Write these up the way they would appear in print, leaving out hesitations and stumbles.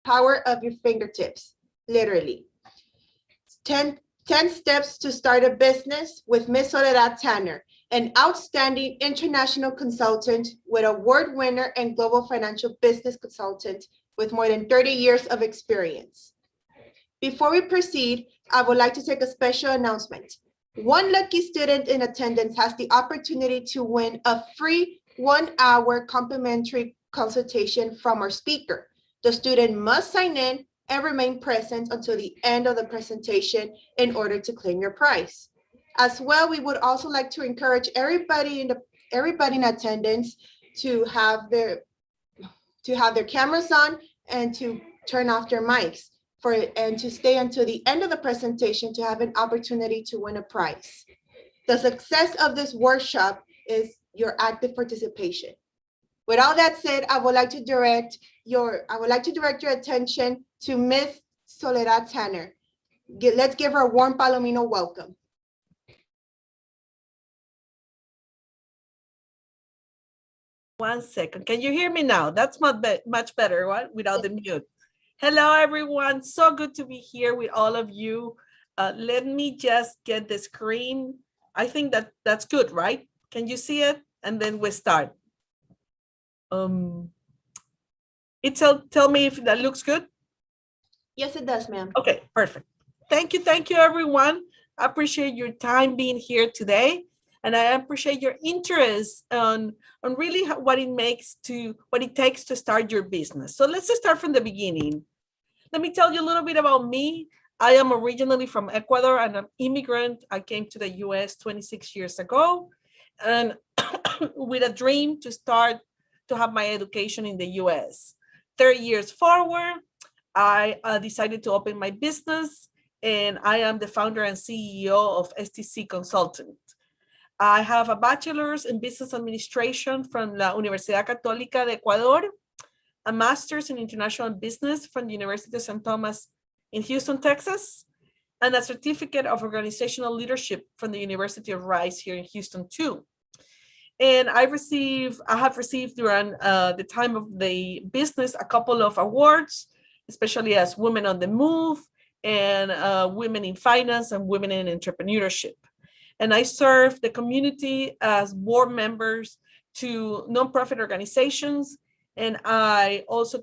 power of your fingertips, literally. 10 steps to start a business with Miss Soledad Tanner, an outstanding international consultant with award winner and global financial business consultant with more than 30 years of experience. Before we proceed, I would like to take a special announcement. One lucky student in attendance has the opportunity to win a free 1-hour complimentary consultation from our speaker. The student must sign in and remain present until the end of the presentation in order to claim your prize. As well, we would also like to encourage everybody in attendance to have their cameras on and to turn off their mics and to stay until the end of the presentation to have an opportunity to win a prize. The success of this workshop is your active participation. With all that said, I would like to direct your attention to Miss Soledad Tanner. Let's give her a warm Palomino welcome. One second. Can you hear me now? That's much better, right? Without the mute. Hello, everyone. So good to be here with all of you. Let me just get the screen. I think that's good, right? Can you see it? And then we start. Tell me if that looks good. Yes, it does, ma'am. Okay, perfect. Thank you, everyone. I appreciate your time being here today. And I appreciate your interest on really what it takes to start your business. So let's just start from the beginning. Let me tell you a little bit about me. I am originally from Ecuador and I'm an immigrant. I came to the US 26 years ago and with a dream to have my education in the US. 30 years forward, I decided to open my business and I am the founder and CEO of STC Consultant. I have a bachelor's in business administration from la Universidad Católica de Ecuador, a master's in international business from the University of St. Thomas in Houston, Texas, and a certificate of organizational leadership from the University of Rice here in Houston too. And I have received during the time of the business a couple of awards, especially as Women on the Move and Women in Finance and Women in Entrepreneurship. And I serve the community as board members to nonprofit organizations. And I also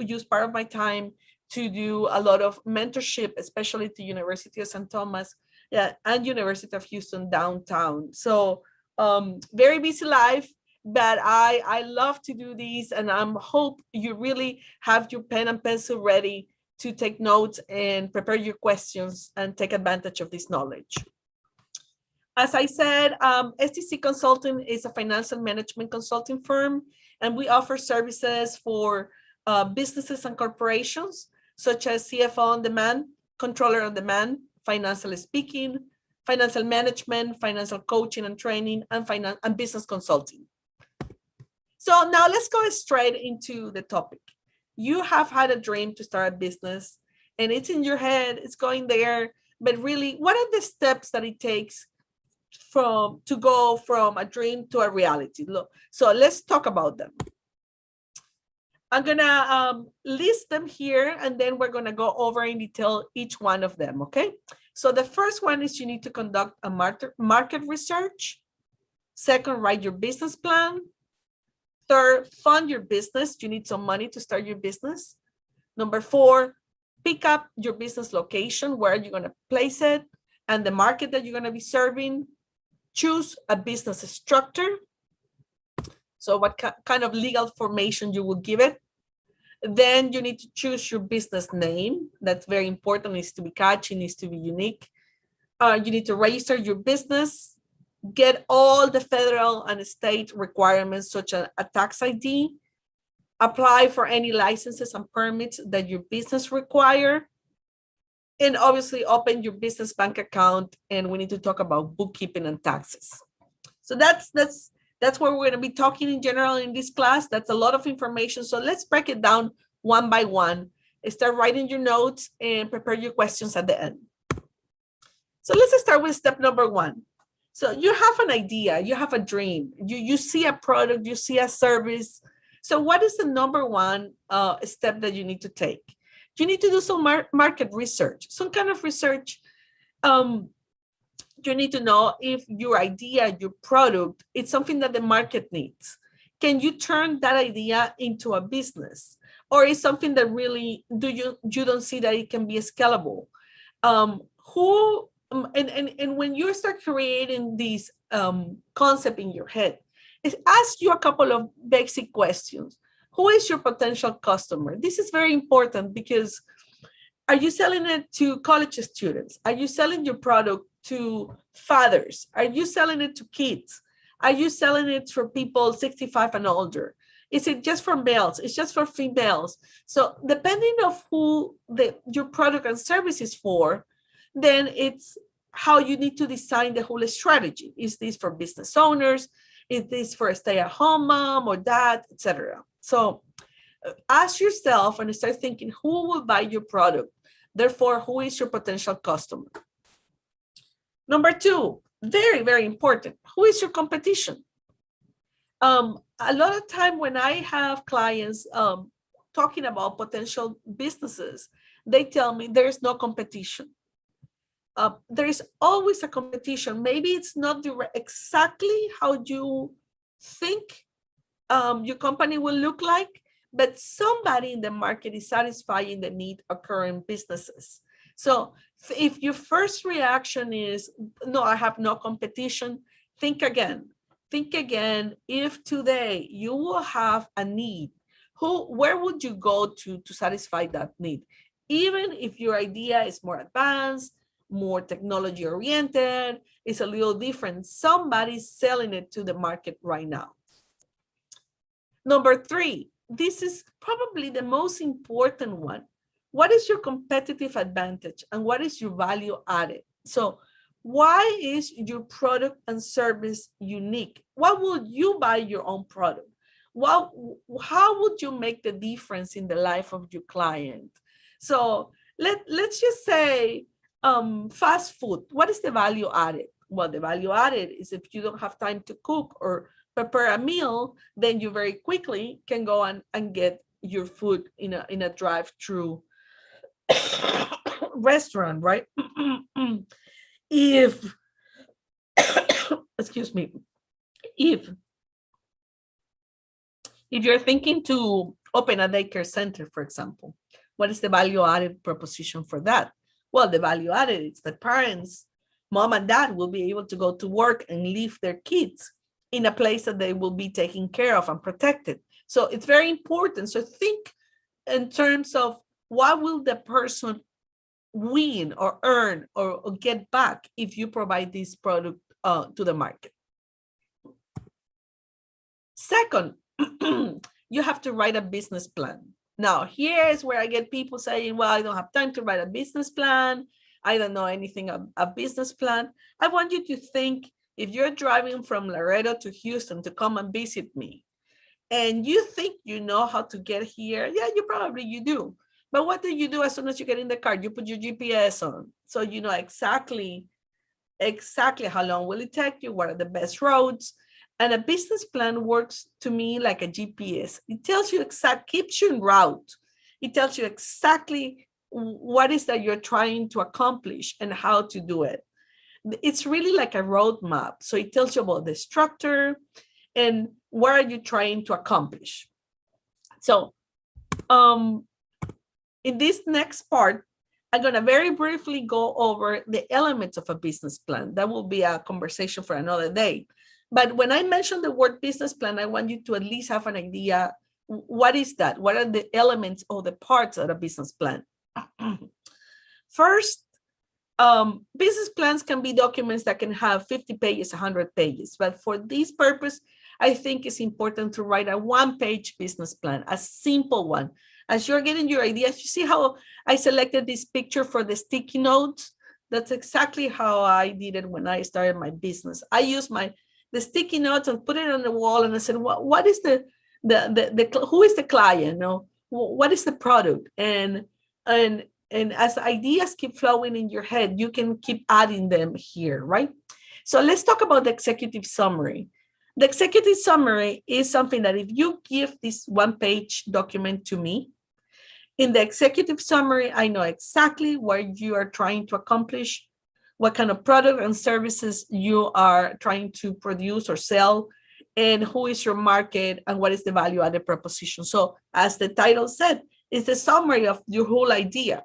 use part of my time to do a lot of mentorship, especially to University of St. Thomas and University of Houston downtown. So very busy life, but I love to do these. And I hope you really have your pen and pencil ready to take notes and prepare your questions and take advantage of this knowledge. As I said, STC Consulting is a financial management consulting firm, and we offer services for businesses and corporations, such as CFO on demand, controller on demand, financial speaking, financial management, financial coaching and training, and business consulting. So now let's go straight into the topic. You have had a dream to start a business, and it's in your head, it's going there, but really, what are the steps that it takes to go from a dream to a reality? So let's talk about them. I'm gonna list them here and then we're gonna go over in detail each one of them, okay? So the first one is you need to conduct a market research. Second, write your business plan. Third, fund your business. You need some money to start your business. Number 4, pick up your business location, where you're gonna place it and the market that you're gonna be serving. Choose a business structure. So what kind of legal formation you will give it. Then you need to choose your business name. That's very important. It needs to be catchy, needs to be unique. You need to register your business, get all the federal and state requirements, such as a tax ID, apply for any licenses and permits that your business require, and obviously open your business bank account. And we need to talk about bookkeeping and taxes. So that's what we're going to be talking in general in this class. That's a lot of information. So let's break it down one by one. Start writing your notes and prepare your questions at the end. So let's start with step number 1. So you have an idea, you have a dream, you see a product, you see a service. So what is the number one step that you need to take? You need to do some market research, some kind of research. You need to know if your idea, your product, it's something that the market needs. Can you turn that idea into a business? Or is something that really you don't see that it can be scalable? And when you start creating this concept in your head, ask you a couple of basic questions. Who is your potential customer? This is very important because are you selling it to college students? Are you selling your product to fathers? Are you selling it to kids? Are you selling it for people 65 and older? Is it just for males? It's just for females? So depending of who your product and service is for, then it's how you need to design the whole strategy. Is this for business owners? Is this for a stay-at-home mom or dad, etc.? So ask yourself and start thinking, who will buy your product? Therefore, who is your potential customer? Number two, very, very important, who is your competition? A lot of time when I have clients talking about potential businesses, they tell me there is no competition. There is always a competition. Maybe it's not exactly how you think your company will look like, but somebody in the market is satisfying the need of current businesses. So if your first reaction is, no, I have no competition, think again. Think again, if today you will have a need, where would you go to satisfy that need? Even if your idea is more advanced, more technology oriented, it's a little different. Somebody's selling it to the market right now. Number three, this is probably the most important one. What is your competitive advantage and what is your value added? So why is your product and service unique? Why would you buy your own product? How would you make the difference in the life of your client? So let's just say fast food. What is the value added? Well, the value added is if you don't have time to cook or prepare a meal, then you very quickly can go and get your food in a drive-through restaurant, right? If excuse me, if you're thinking to open a daycare center, for example, what is the value added proposition for that? Well, the value added is that parents, mom and dad, will be able to go to work and leave their kids in a place that they will be taken care of and protected. So it's very important. So think in terms of what will the person win or earn or get back if you provide this product to the market. Second, you have to write a business plan. Now, here's where I get people saying, well, I don't have time to write a business plan. I don't know anything about a business plan. I want you to think, if you're driving from Laredo to Houston to come and visit me, and you think you know how to get here, yeah, you do. But what do you do as soon as you get in the car? You put your GPS on, so you know exactly how long will it take you, what are the best roads. And a business plan works to me like a GPS. It tells you keeps you en route. It tells you exactly what is that you're trying to accomplish and how to do it. It's really like a roadmap. So it tells you about the structure and what are you trying to accomplish. So in this next part, I'm going to very briefly go over the elements of a business plan. That will be a conversation for another day. But when I mention the word business plan, I want you to at least have an idea, what is that? What are the elements or the parts of a business plan? First, business plans can be documents that can have 50 pages, 100 pages. But for this purpose, I think it's important to write a one-page business plan, a simple one. As you're getting your ideas, you see how I selected this picture for the sticky notes? That's exactly how I did it when I started my business. I used the sticky notes and put it on the wall, and I said, what is who is the client? No, what is the product? And as ideas keep flowing in your head, you can keep adding them here, right? So let's talk about the executive summary. The executive summary is something that if you give this one-page document to me, in the executive summary, I know exactly what you are trying to accomplish, what kind of product and services you are trying to produce or sell, and who is your market and what is the value added proposition. So as the title said, it's a summary of your whole idea.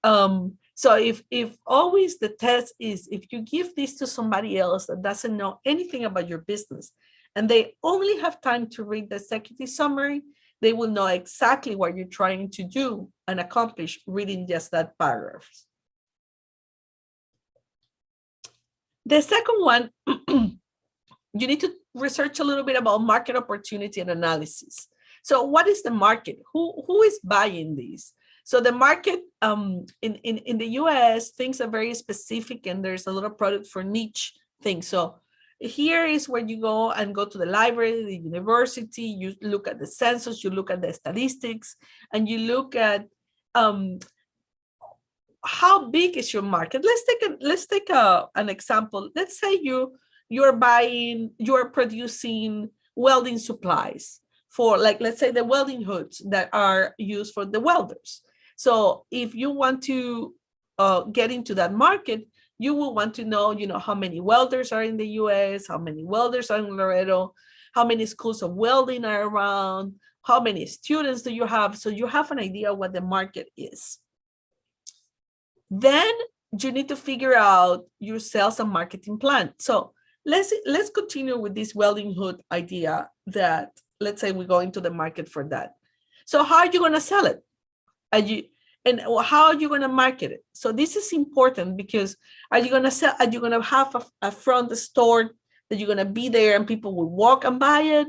So if always the test is, if you give this to somebody else that doesn't know anything about your business and they only have time to read the executive summary, they will know exactly what you're trying to do and accomplish reading just that paragraph. The second one, you need to research a little bit about market opportunity and analysis. So what is the market? Who is buying these? So the market in the US, things are very specific and there's a lot of product for niche things. So here is where you go to the library, the university, you look at the census, you look at the statistics, and you look at how big is your market. Let's take an example. Let's say you're producing welding supplies for, like, let's say the welding hoods that are used for the welders. So if you want to get into that market, you will want to know, how many welders are in the US, how many welders are in Laredo, how many schools of welding are around, how many students do you have? So you have an idea what the market is. Then you need to figure out your sales and marketing plan. So let's continue with this welding hood idea that, let's say we go into the market for that. So how are you going to sell it? And how are you going to market it? So this is important because are you going to have a front store that you're going to be there and people will walk and buy it?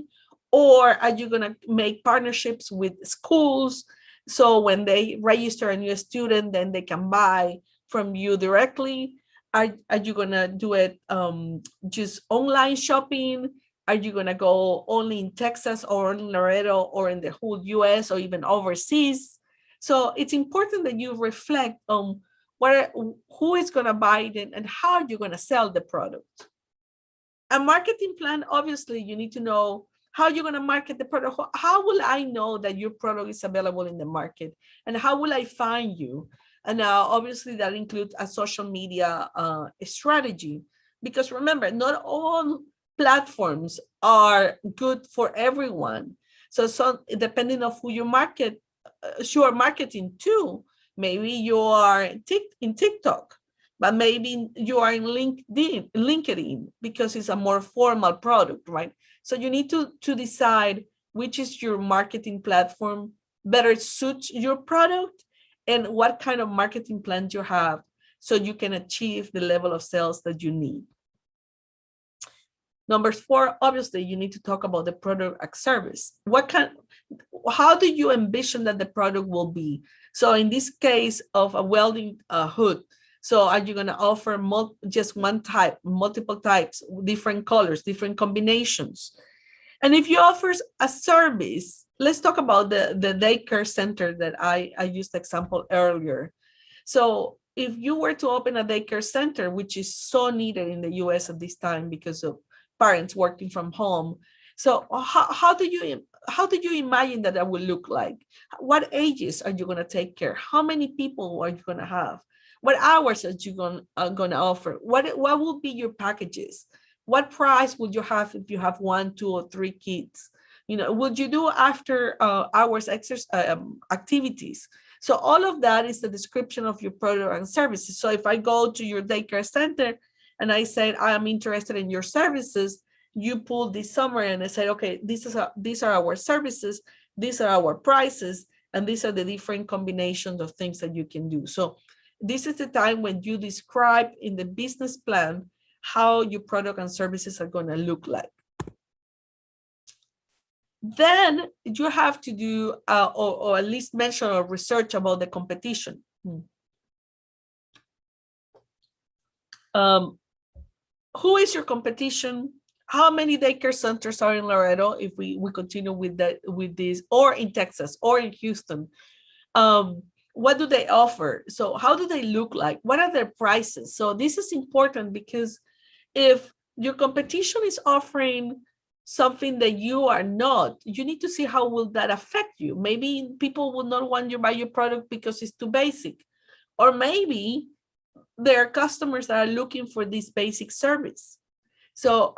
Or are you going to make partnerships with schools? So when they register a new student, then they can buy from you directly. Are you going to do it just online shopping? Are you going to go only in Texas or in Laredo or in the whole US or even overseas? So it's important that you reflect on who is going to buy it and how you're going to sell the product. A marketing plan, obviously, you need to know how you're going to market the product. How will I know that your product is available in the market? And how will I find you? And obviously, that includes a social media strategy. Because remember, not all platforms are good for everyone. So depending on who you are marketing to, maybe you are in TikTok, but maybe you are in LinkedIn because it's a more formal product, right? So you need to decide which is your marketing platform better suits your product and what kind of marketing plans you have so you can achieve the level of sales that you need. Number 4, obviously, you need to talk about the product and service. How do you envision that the product will be? So in this case of a welding hood, so are you going to offer just one type, multiple types, different colors, different combinations? And if you offer a service, let's talk about the daycare center that I used the example earlier. So if you were to open a daycare center, which is so needed in the US at this time because of parents working from home, so how do you imagine that will look like? What ages are you going to take care? How many people are you going to have? What hours are you going to offer? What will be your packages? What price would you have if you have 1, 2, or 3 kids? Would you do after hours activities? So all of that is the description of your product and services. So if I go to your daycare center and I said, I am interested in your services, you pull this summary and I say, okay, these are our services, these are our prices, and these are the different combinations of things that you can do. So this is the time when you describe in the business plan how your product and services are going to look like. Then you have to do, or at least mention or research about the competition. Who is your competition? How many daycare centers are in Laredo if we continue with this, or in Texas or in Houston? What do they offer? So how do they look like? What are their prices? So this is important because if your competition is offering something that you are not, you need to see how will that affect you. Maybe people will not want you to buy your product because it's too basic, or maybe there are customers that are looking for this basic service. So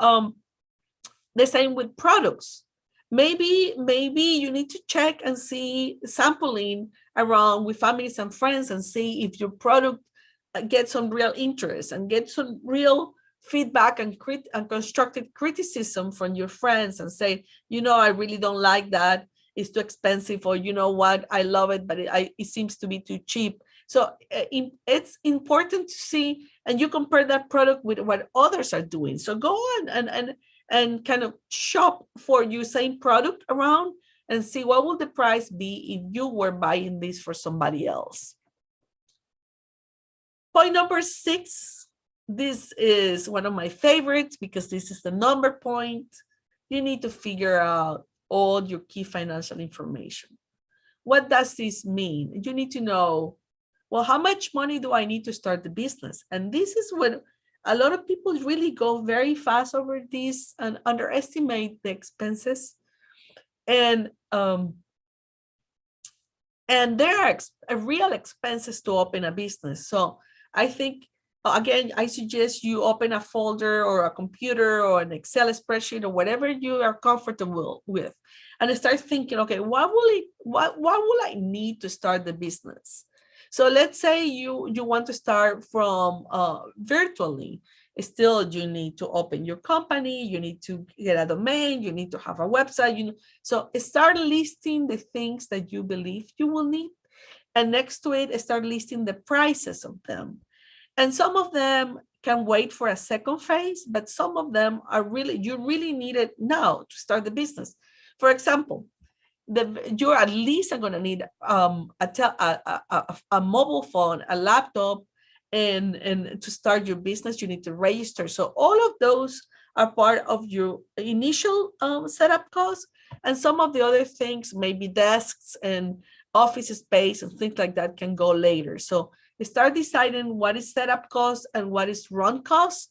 the same with products. Maybe you need to check and see, sampling around with families and friends and see if your product gets some real interest and get some real feedback and constructive criticism from your friends, and say, I really don't like that, it's too expensive, or you know what, I love it, but it seems to be too cheap. So it's important to see, and you compare that product with what others are doing. So go on and kind of shop for your same product around and see what will the price be if you were buying this for somebody else. Point number 6, this is one of my favorites because this is the number point. You need to figure out all your key financial information. What does this mean? You need to know, well, how much money do I need to start the business? And this is what a lot of people really go very fast over this and underestimate the expenses. And there are real expenses to open a business. So I think, again, I suggest you open a folder or a computer or an Excel spreadsheet or whatever you are comfortable with, and start thinking, okay, what will I need to start the business? So let's say you want to start from virtually. Still, you need to open your company, you need to get a domain, you need to have a website. So start listing the things that you believe you will need. And next to it, start listing the prices of them. And some of them can wait for a second phase, but some of them are you really need it now to start the business. For example, you're at least going to need a mobile phone, a laptop, and to start your business, you need to register. So all of those are part of your initial setup costs. And some of the other things, maybe desks and office space and things like that, can go later. So start deciding what is setup cost and what is run cost.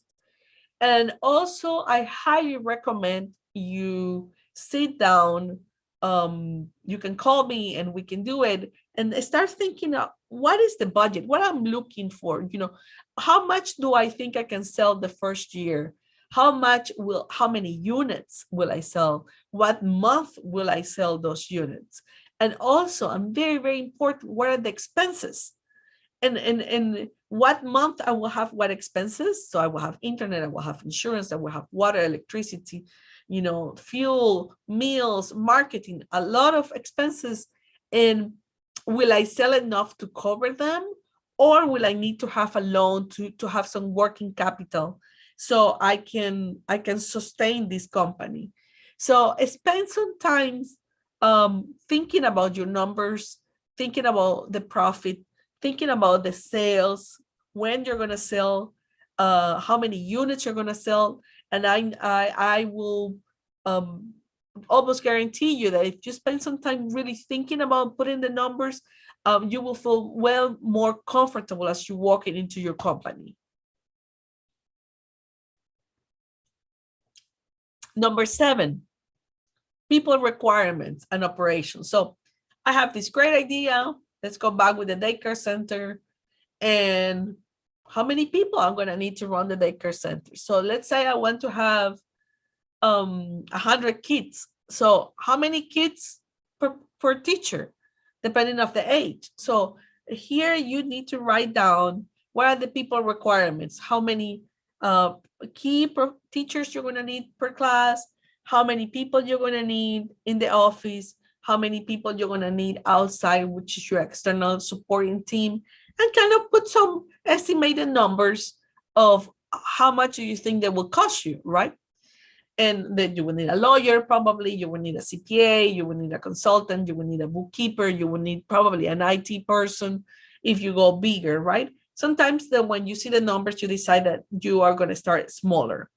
And also, I highly recommend you sit down. You can call me and we can do it, and start thinking of what is the budget, what I'm looking for. How much do I think I can sell the first year? How many units will I sell? What month will I sell those units? And also, and very, very important, what are the expenses? And what month I will have what expenses. So I will have internet, I will have insurance, I will have water, electricity, fuel, meals, marketing, a lot of expenses. And will I sell enough to cover them? Or will I need to have a loan to have some working capital so I can sustain this company? So spend some time thinking about your numbers, thinking about the profit, thinking about the sales, when you're going to sell, how many units you're going to sell. And I will almost guarantee you that if you spend some time really thinking about putting the numbers, you will feel well more comfortable as you walk into your company. Number 7, people requirements and operations. So I have this great idea. Let's go back with the daycare center. And how many people I'm going to need to run the daycare center? So let's say I want to have 100 kids. So how many kids per teacher, depending on the age? So here you need to write down what are the people requirements, how many key teachers you're going to need per class, how many people you're going to need in the office, how many people you're going to need outside, which is your external supporting team, and kind of put some estimated numbers of how much do you think that will cost you, right? And then you will need a lawyer, probably, you will need a CPA, you will need a consultant, you will need a bookkeeper, you will need probably an IT person if you go bigger, right? Sometimes when you see the numbers, you decide that you are going to start smaller.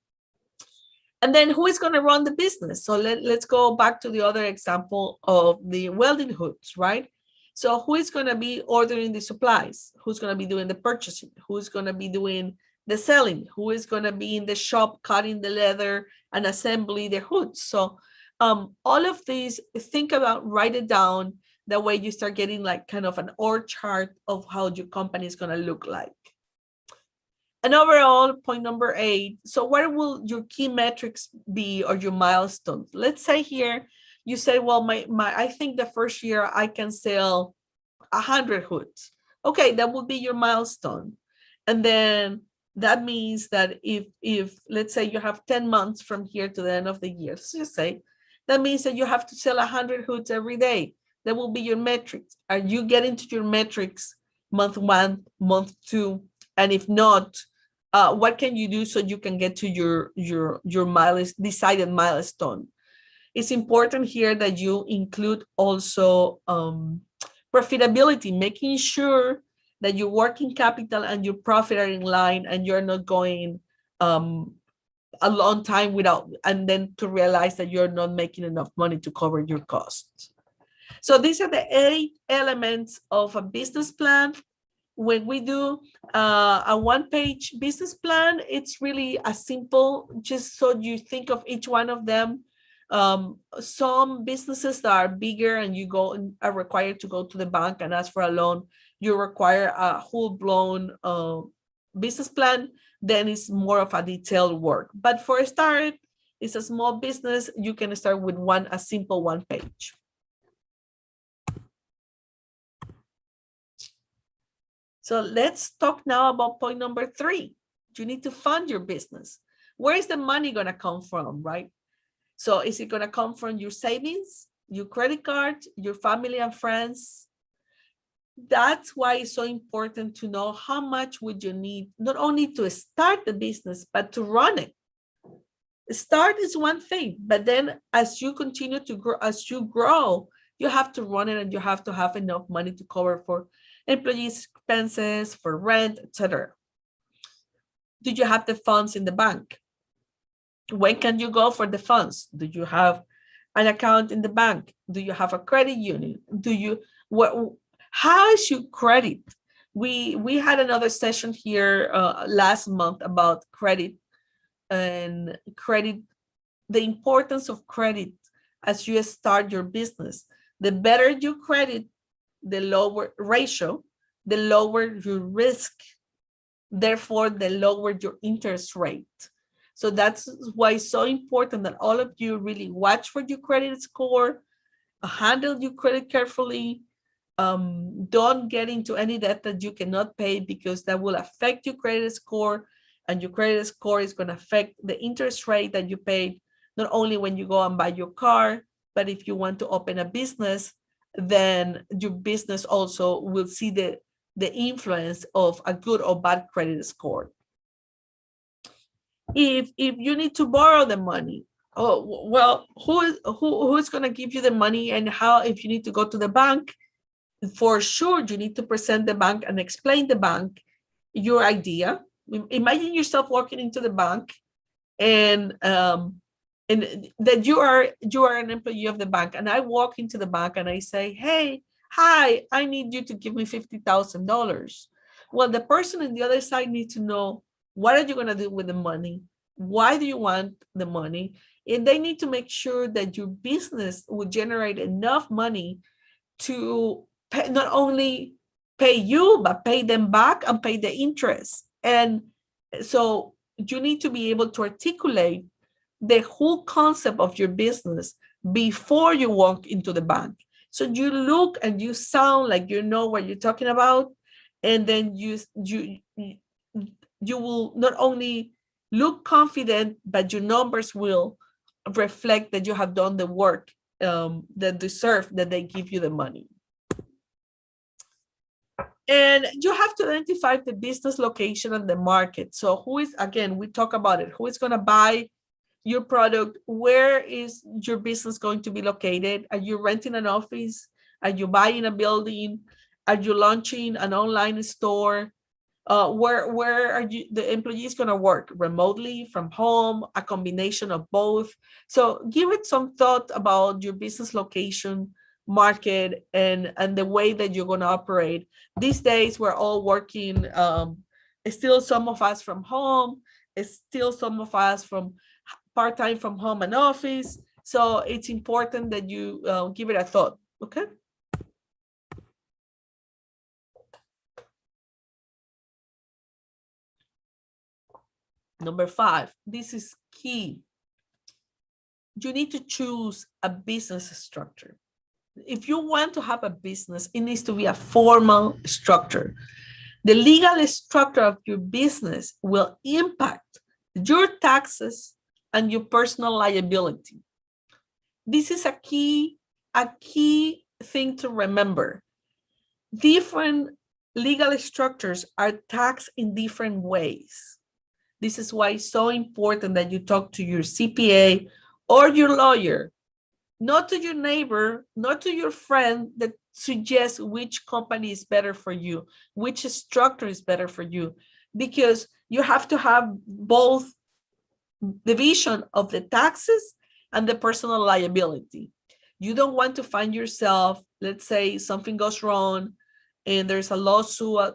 And then who is going to run the business? So let's go back to the other example of the welding hoods, right? So who is going to be ordering the supplies? Who's going to be doing the purchasing? Who's going to be doing the selling, who is going to be in the shop cutting the leather and assembly the hoods. So all of these, think about, write it down. That way you start getting like kind of an org chart of how your company is going to look like. And overall, point number 8. So what will your key metrics be, or your milestones? Let's say here you say, well, I think the first year I can sell 100 hoods. Okay, that will be your milestone. And then that means that if let's say you have 10 months from here to the end of the year, let's just say, that means that you have to sell 100 hoods every day. That will be your metrics. Are you getting to your metrics month 1, month 2? And if not, what can you do so you can get to your decided milestone? It's important here that you include also profitability, making sure that your working capital and your profit are in line, and you're not going a long time without, and then to realize that you're not making enough money to cover your costs. So these are the 8 elements of a business plan. When we do a one-page business plan, it's really a simple, just so you think of each one of them. Some businesses that are bigger and you are required to go to the bank and ask for a loan, you require a full-blown business plan. Then it's more of a detailed work. But for a start, it's a small business. You can start with a simple one page. So let's talk now about point number 3. You need to fund your business. Where is the money going to come from, right? So is it going to come from your savings, your credit card, your family and friends? That's why it's so important to know how much would you need, not only to start the business, but to run it. Start is one thing, but then as you continue to grow, you have to run it, and you have to have enough money to cover for employees' expenses, for rent, etc. Do you have the funds in the bank? When can you go for the funds? Do you have an account in the bank? Do you have a credit union? How is your credit? We had another session here last month about credit, and the importance of credit as you start your business. The better your credit, the lower ratio, the lower your risk, therefore the lower your interest rate. So that's why it's so important that all of you really watch for your credit score, handle your credit carefully. Don't get into any debt that you cannot pay, because that will affect your credit score, and your credit score is going to affect the interest rate that you paid, not only when you go and buy your car, but if you want to open a business, then your business also will see the influence of a good or bad credit score. If you need to borrow the money, who is going to give you the money, and how? If you need to go to the bank, for sure you need to present the bank and explain the bank your idea. Imagine yourself walking into the bank, and that you are an employee of the bank, and I walk into the bank and I say, hey, hi, I need you to give me $50,000. Well, the person on the other side needs to know, what are you going to do with the money? Why do you want the money? And they need to make sure that your business will generate enough money to pay, not only pay you, but pay them back and pay the interest. And so you need to be able to articulate the whole concept of your business before you walk into the bank. So you look and you sound like you know what you're talking about, and then you will not only look confident, but your numbers will reflect that you have done the work that deserve that they give you the money. And you have to identify the business location and the market. So who is, again, we talk about it, who is going to buy your product? Where is your business going to be located? Are you renting an office? Are you buying a building? Are you launching an online store? Where are you, the employees going to work? Remotely, from home, a combination of both? So give it some thought about your business location, market, and the way that you're going to operate. These days, we're all working still some of us from home, still some of us from part-time from home and office. So it's important that you give it a thought, okay? Number 5, this is key. You need to choose a business structure. If you want to have a business, it needs to be a formal structure. The legal structure of your business will impact your taxes and your personal liability. This is a key thing to remember. Different legal structures are taxed in different ways. This is why it's so important that you talk to your CPA or your lawyer, not to your neighbor, not to your friend that suggests which company is better for you, which structure is better for you, because you have to have both division of the taxes and the personal liability. You don't want to find yourself, let's say something goes wrong and there's a lawsuit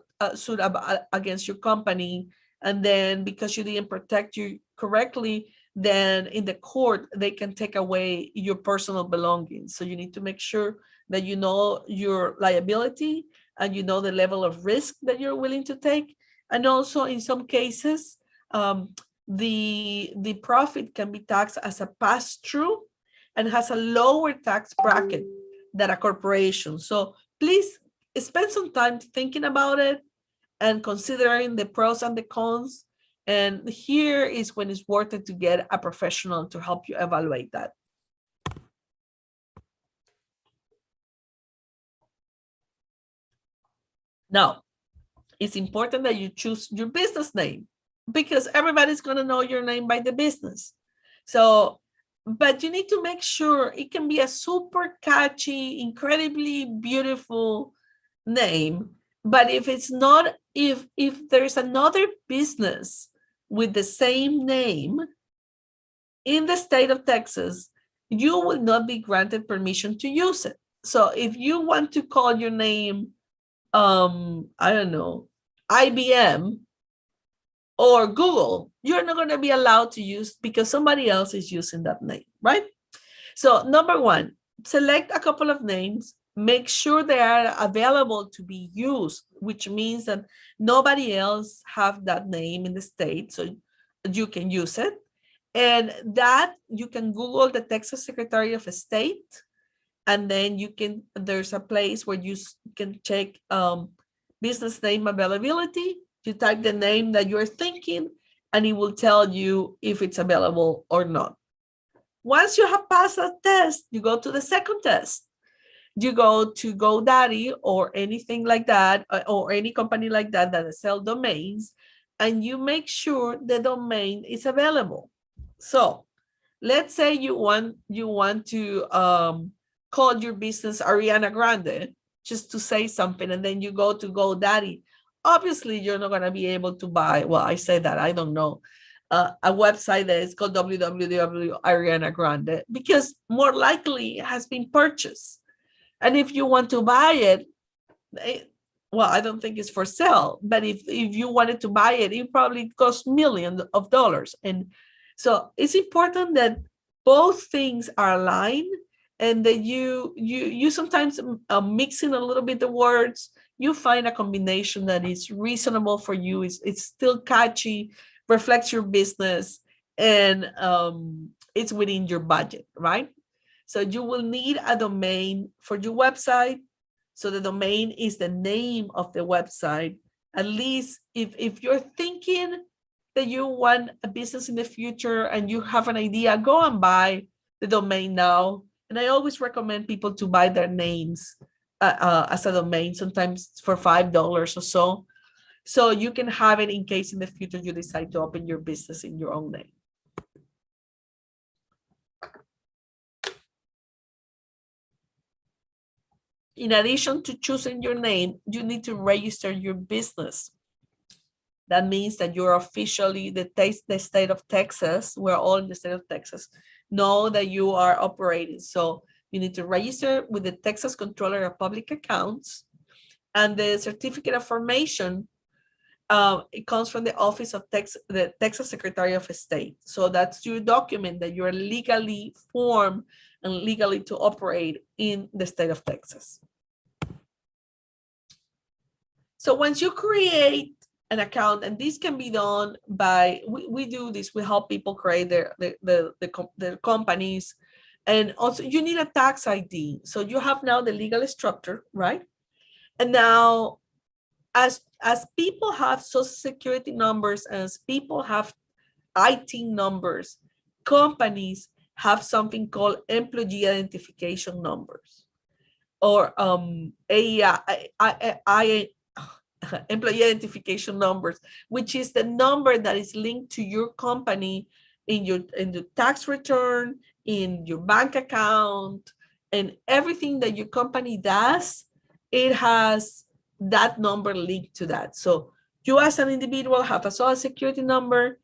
against your company, and then because you didn't protect you correctly, then in the court, they can take away your personal belongings. So you need to make sure that you know your liability and you know the level of risk that you're willing to take. And also in some cases, the profit can be taxed as a pass-through and has a lower tax bracket than a corporation. So please spend some time thinking about it and considering the pros and the cons. And here is when it's worth it to get a professional to help you evaluate that. Now, it's important that you choose your business name because everybody's going to know your name by the business. So, but you need to make sure it can be a super catchy, incredibly beautiful name. But if it's not, if there's another business with the same name in the state of Texas, you will not be granted permission to use it. So if you want to call your name, I don't know, IBM or Google, you're not going to be allowed to use because somebody else is using that name, right? So number 1, select a couple of names, make sure they are available to be used, which means that nobody else have that name in the state, so you can use it. And that you can Google the Texas Secretary of State, and then you can, there's a place where you can check business name availability. You type the name that you're thinking, and it will tell you if it's available or not. Once you have passed that test, you go to the second test. You go to GoDaddy or anything like that, or any company like that that sell domains, and you make sure the domain is available. So let's say you want to call your business Ariana Grande, just to say something, and then you go to GoDaddy. Obviously, you're not going to be able to buy, well, I say that, I don't know, a website that is called www Ariana Grande, because more likely it has been purchased. And if you want to buy it, well, I don't think it's for sale, but if you wanted to buy it, it probably costs millions of dollars. And so it's important that both things are aligned, and that you sometimes mixing a little bit the words, you find a combination that is reasonable for you. It's still catchy, reflects your business, and it's within your budget, right? So you will need a domain for your website. So the domain is the name of the website. At least if you're thinking that you want a business in the future and you have an idea, go and buy the domain now. And I always recommend people to buy their names as a domain, sometimes for $5 or so. So you can have it in case in the future you decide to open your business in your own name. In addition to choosing your name, you need to register your business. That means that you're officially the state of Texas, we're all in the state of Texas, know that you are operating. So you need to register with the Texas Controller of Public Accounts, and the certificate of formation it comes from the Office of the Texas Secretary of State. So that's your document that you're legally formed and legally to operate in the state of Texas. So once you create an account, and this can be done by, we do this, we help people create their companies. And also you need a tax ID. So you have now the legal structure, right? And now as people have social security numbers, as people have IT numbers, companies have something called employee identification numbers, or employee identification numbers, which is the number that is linked to your company in the tax return, in your bank account, and everything that your company does, it has that number linked to that. So you as an individual have a social security number,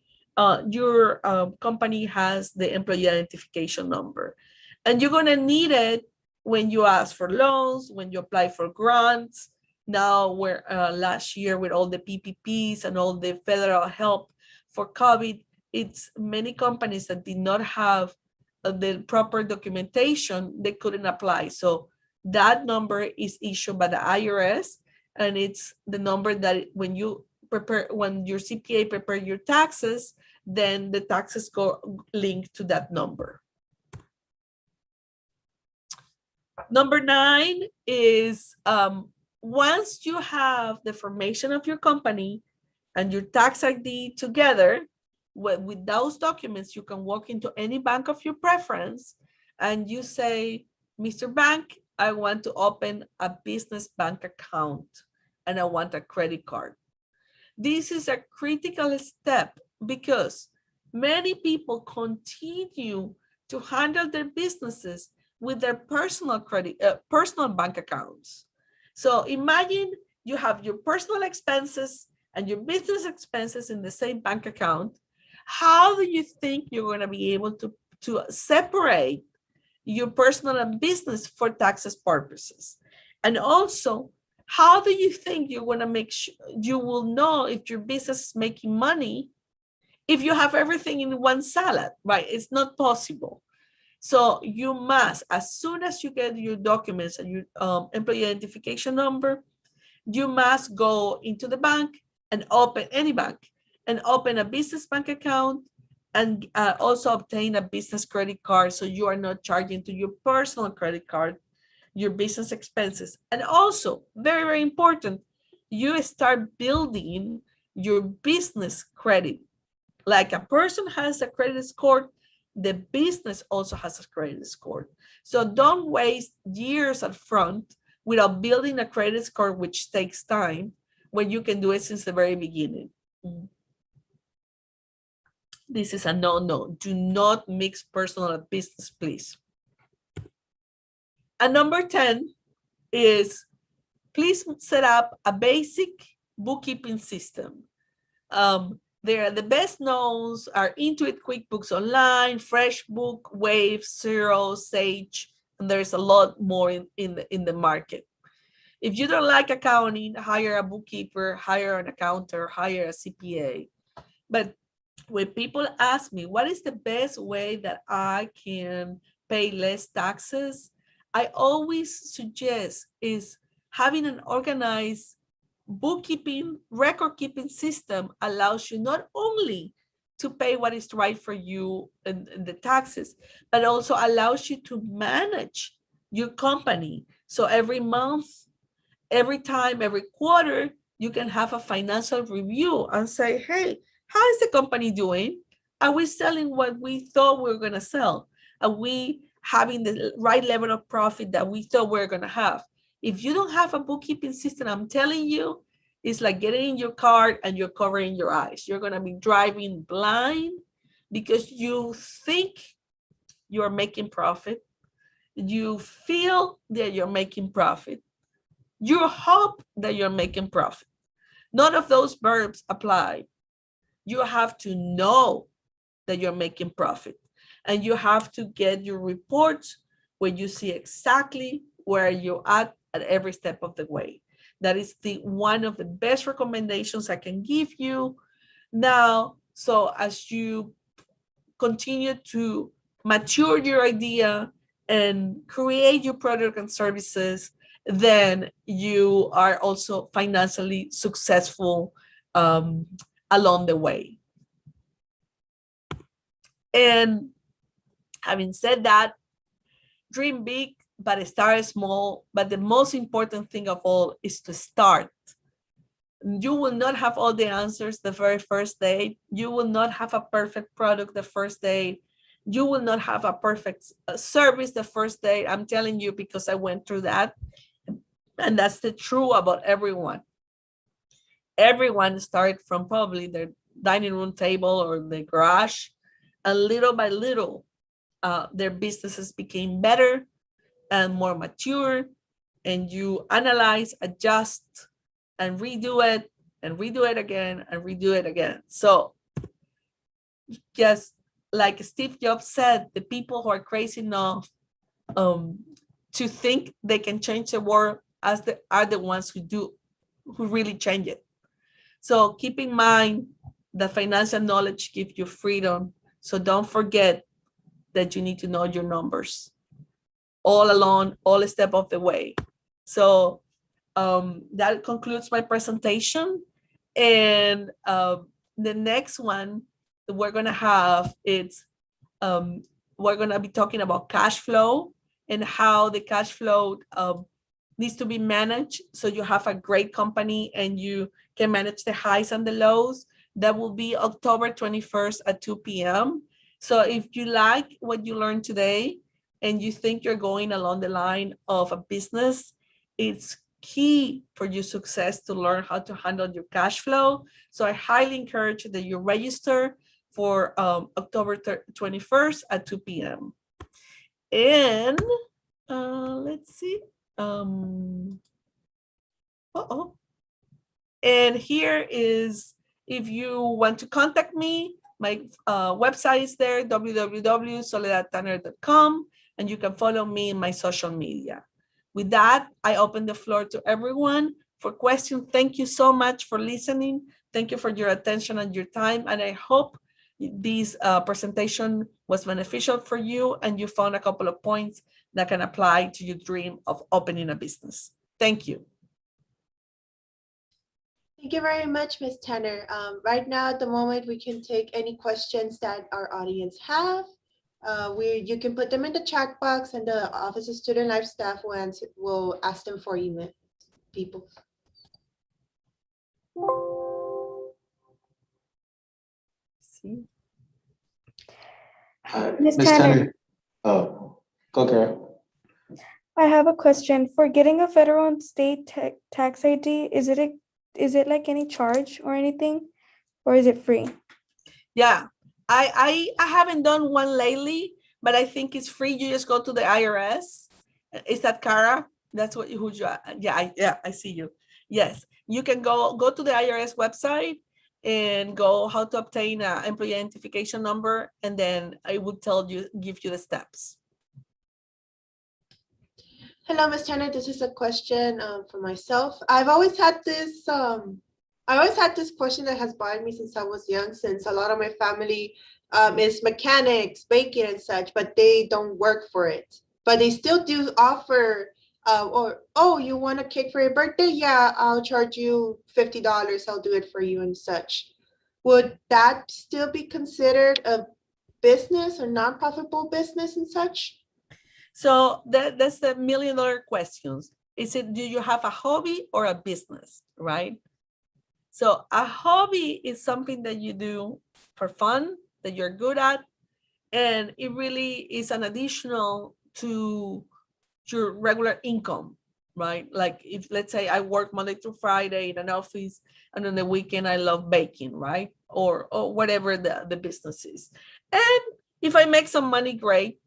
your company has the employee identification number, and you're going to need it when you ask for loans, when you apply for grants. Now we're last year with all the PPPs and all the federal help for COVID, it's many companies that did not have the proper documentation, they couldn't apply. So that number is issued by the IRS, and it's the number that when you prepare, when your CPA prepare your taxes, then the taxes go linked to that number. Number 9 is once you have the formation of your company and your tax ID together, with those documents, you can walk into any bank of your preference and you say, Mr. Bank, I want to open a business bank account and I want a credit card. This is a critical step because many people continue to handle their businesses with their personal personal bank accounts. So imagine you have your personal expenses and your business expenses in the same bank account. How do you think you're going to be able to separate your personal and business for taxes purposes? And also, how do you think you're going to make sure you will know if your business is making money if you have everything in one salad, right? It's not possible. So you must, as soon as you get your documents and your employee identification number, you must go into the bank and open any bank and open a business bank account and also obtain a business credit card. So you are not charging to your personal credit card your business expenses. And also, very, very important, you start building your business credit. Like a person has a credit score, the business also has a credit score. So don't waste years up front without building a credit score, which takes time, when you can do it since the very beginning. This is a no-no. Do not mix personal and business, please. And number 10 is please set up a basic bookkeeping system. The best knowns are Intuit QuickBooks Online, FreshBook, Wave, Xero, Sage, and there's a lot more in the market. If you don't like accounting, hire a bookkeeper, hire an accountant, hire a CPA. But when people ask me, what is the best way that I can pay less taxes? I always suggest is having an organized bookkeeping, record-keeping system allows you not only to pay what is right for you in the taxes, but also allows you to manage your company. So every month, every time, every quarter, you can have a financial review and say, hey, how is the company doing? Are we selling what we thought we were going to sell? Are we having the right level of profit that we thought we were going to have? If you don't have a bookkeeping system, I'm telling you, it's like getting in your car and you're covering your eyes. You're going to be driving blind because you think you're making profit. You feel that you're making profit. You hope that you're making profit. None of those verbs apply. You have to know that you're making profit. And you have to get your reports where you see exactly where you're at every step of the way. That is the one of the best recommendations I can give you now. So as you continue to mature your idea and create your product and services, then you are also financially successful along the way. And having said that, dream big, but start small. But the most important thing of all is to start. You will not have all the answers the very first day. You will not have a perfect product the first day. You will not have a perfect service the first day. I'm telling you because I went through that. And that's the truth about everyone. Everyone started from probably their dining room table or the garage. And little by little, their businesses became better and more mature. And you analyze, adjust, and redo it again and redo it again. So just like Steve Jobs said, the people who are crazy enough to think they can change the world are the ones who really change it. So keep in mind that financial knowledge gives you freedom. So don't forget that you need to know your numbers all along, all step of the way. So that concludes my presentation. And the next one that we're going to have is we're going to be talking about cash flow and how the cash flow needs to be managed so you have a great company and you can manage the highs and the lows. That will be October 21st at 2 p.m. So if you like what you learned today and you think you're going along the line of a business, it's key for your success to learn how to handle your cash flow. So I highly encourage that you register for October 21st at 2 p.m. And let's see. And here is, if you want to contact me, my website is there, www.soledadtanner.com, and you can follow me in my social media. With that, I open the floor to everyone for questions. Thank you so much for listening. Thank you for your attention and your time. And I hope this presentation was beneficial for you and you found a couple of points that can apply to your dream of opening a business. Thank you. Thank you very much, Ms. Tanner. Right now, at the moment, we can take any questions that our audience have. You can put them in the chat box and the Office of Student Life staff will ask them for you, people. Ms. Tanner. Oh, go, Carol. I have a question. For getting a federal and state tax ID, is it like any charge or anything, or is it free? Yeah, I haven't done one lately, but I think it's free. You just go to the IRS. Is that Cara? That's what who you are. Yeah, I see you. Yes, you can go to the IRS website and go how to obtain an employee identification number, and then I would give you the steps. Hello, Ms. Tanner. This is a question for myself. I've always had this question that has bothered me since I was young, since a lot of my family is mechanics, baking and such, but they don't work for it. But they still do offer, oh, you want a cake for your birthday? Yeah, I'll charge you $50. I'll do it for you and such. Would that still be considered a business or non-profitable business and such? So that's the $1 million questions. Is it, do you have a hobby or a business, right? So a hobby is something that you do for fun, that you're good at, and it really is an additional to your regular income, right? Like if, let's say I work Monday through Friday in an office, and on the weekend I love baking, right? Or whatever the business is. And if I make some money, great.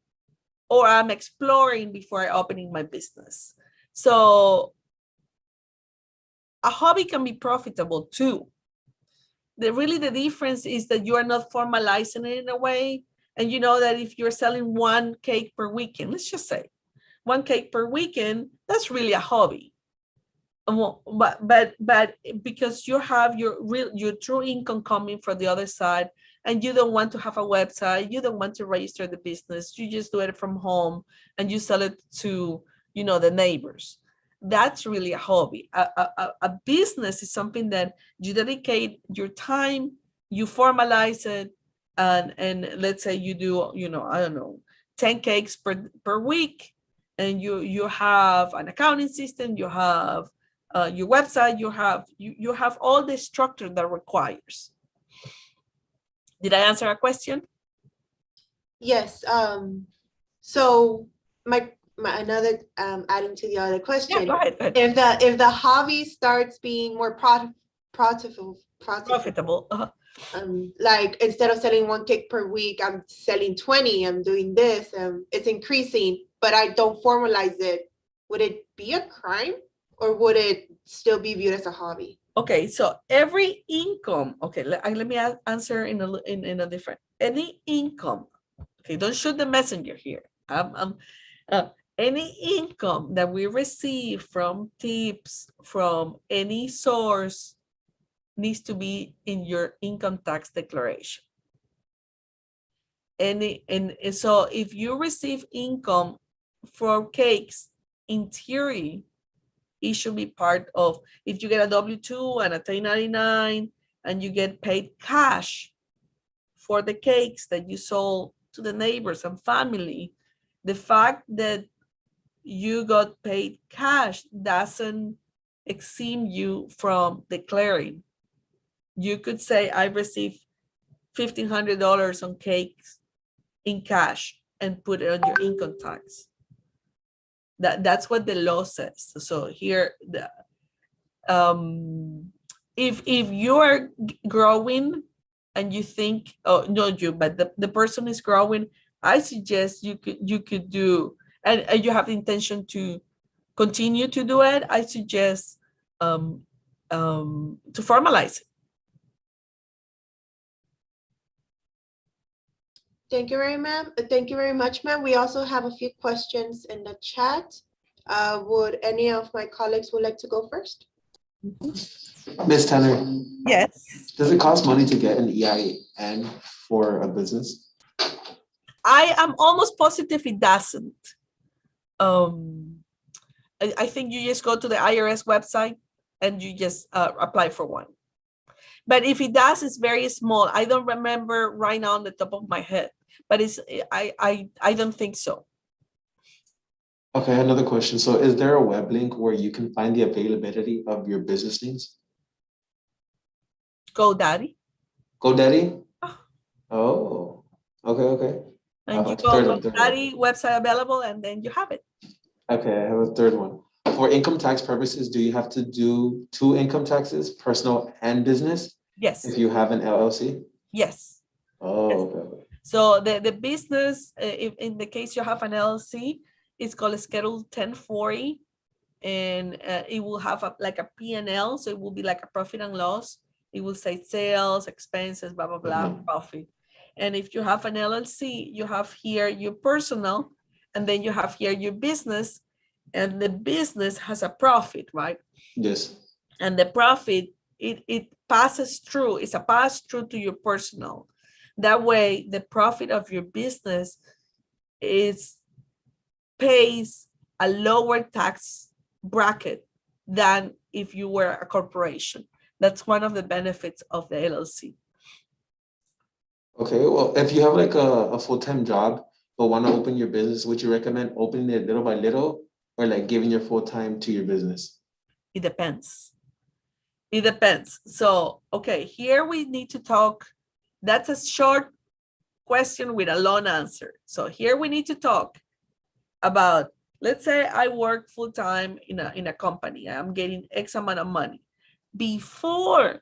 Or I'm exploring before opening my business. So a hobby can be profitable too. The difference is that you are not formalizing it in a way. And you know that if you're selling one cake per weekend, let's just say one cake per weekend, that's really a hobby. Well, but because you have your true income coming from the other side, and you don't want to have a website, you don't want to register the business, you just do it from home and you sell it to, you know, the neighbors. That's really a hobby. A business is something that you dedicate your time, you formalize it, and let's say you do, you know, I don't know, 10 cakes per week, and you have an accounting system, you have your website, you have all the structure that requires. Did I answer a question? Yes, so my another, adding to the other Yeah, question, go ahead. if the hobby starts being more profitable, Profitable. like instead of selling 1 cake per week, I'm selling 20, I'm doing this, it's increasing, but I don't formalize it, would it be a crime or would it still be viewed as a hobby? Okay, so every income, okay, let me answer in a different, any income, okay, don't shoot the messenger here. Any income that we receive from tips from any source needs to be in your income tax declaration. And so if you receive income for cakes, in theory, it should be part of, if you get a W-2 and a 1099 and you get paid cash for the cakes that you sold to the neighbors and family, the fact that you got paid cash doesn't exempt you from declaring. You could say, I received $1,500 on cakes in cash and put it on your income tax. That's what the law says. So here, if you are growing and you think, oh, not you, but the person is growing, I suggest you could do, and you have the intention to continue to do it, I suggest to formalize it. Thank you thank you very much, ma'am. We also have a few questions in the chat. Would any of my colleagues would like to go first? Miss Tanner, Yes. does it cost money to get an EIN for a business? I am almost positive it doesn't. I think you just go to the IRS website and you just apply for one. But if it does, it's very small. I don't remember right now on the top of my head, but I don't think so. Okay, another question. So is there a web link where you can find the availability of your business names? GoDaddy. GoDaddy? Oh. Oh, okay. And you go GoDaddy website available, and then you have it. Okay, I have a third one. For income tax purposes, do you have to do 2 income taxes, personal and business? Yes. If you have an LLC? Yes. Oh, yes. okay. So the business, if in the case you have an LLC, it's called a Schedule 1040, and it will have like a P&L, so it will be like a profit and loss. It will say sales, expenses, blah, blah, blah, profit. And if you have an LLC, you have here your personal, and then you have here your business, and the business has a profit, right? Yes. And the profit, it passes through, it's a pass-through to your personal. That way, the profit of your business pays a lower tax bracket than if you were a corporation. That's one of the benefits of the LLC. Okay, well, if you have like a full-time job but want to open your business, would you recommend opening it little by little or like giving your full time to your business? It depends. It depends. So, okay, here we need to talk. That's a short question with a long answer. So here we need to talk about, let's say I work full-time in a company. I'm getting X amount of money. Before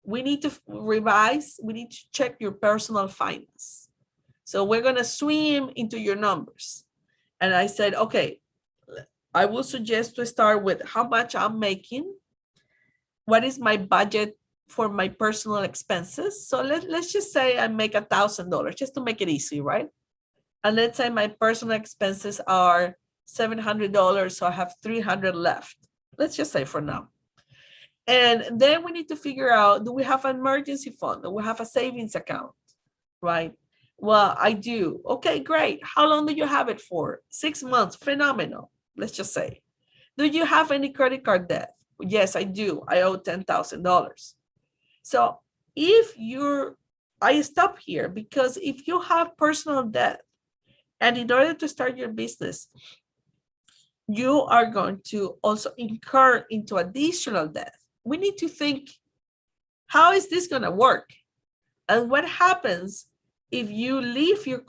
we need to revise, we need to check your personal finance. So we're going to swim into your numbers. And I said, okay, I will suggest to start with how much I'm making. What is my budget for my personal expenses? So let's just say I make $1,000 just to make it easy, right? And let's say my personal expenses are $700, so I have $300 left. Let's just say for now. And then we need to figure out, do we have an emergency fund? Do we have a savings account, right? Well, I do. Okay, great. How long do you have it for? 6 months. Phenomenal. Let's just say. Do you have any credit card debt? Yes, I do. I owe $10,000. So I stop here because if you have personal debt, and in order to start your business, you are going to also incur into additional debt. We need to think, how is this going to work? And what happens if you leave your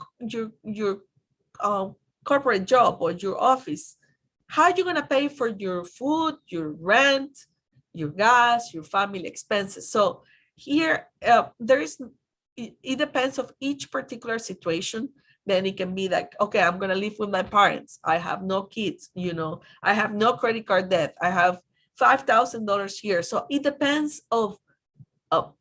corporate job or your office? How are you going to pay for your food, your rent, your gas, your family expenses? So here, it depends of each particular situation. Then it can be like, okay, I'm going to live with my parents. I have no kids, I have no credit card debt. I have $5,000 here. So it depends of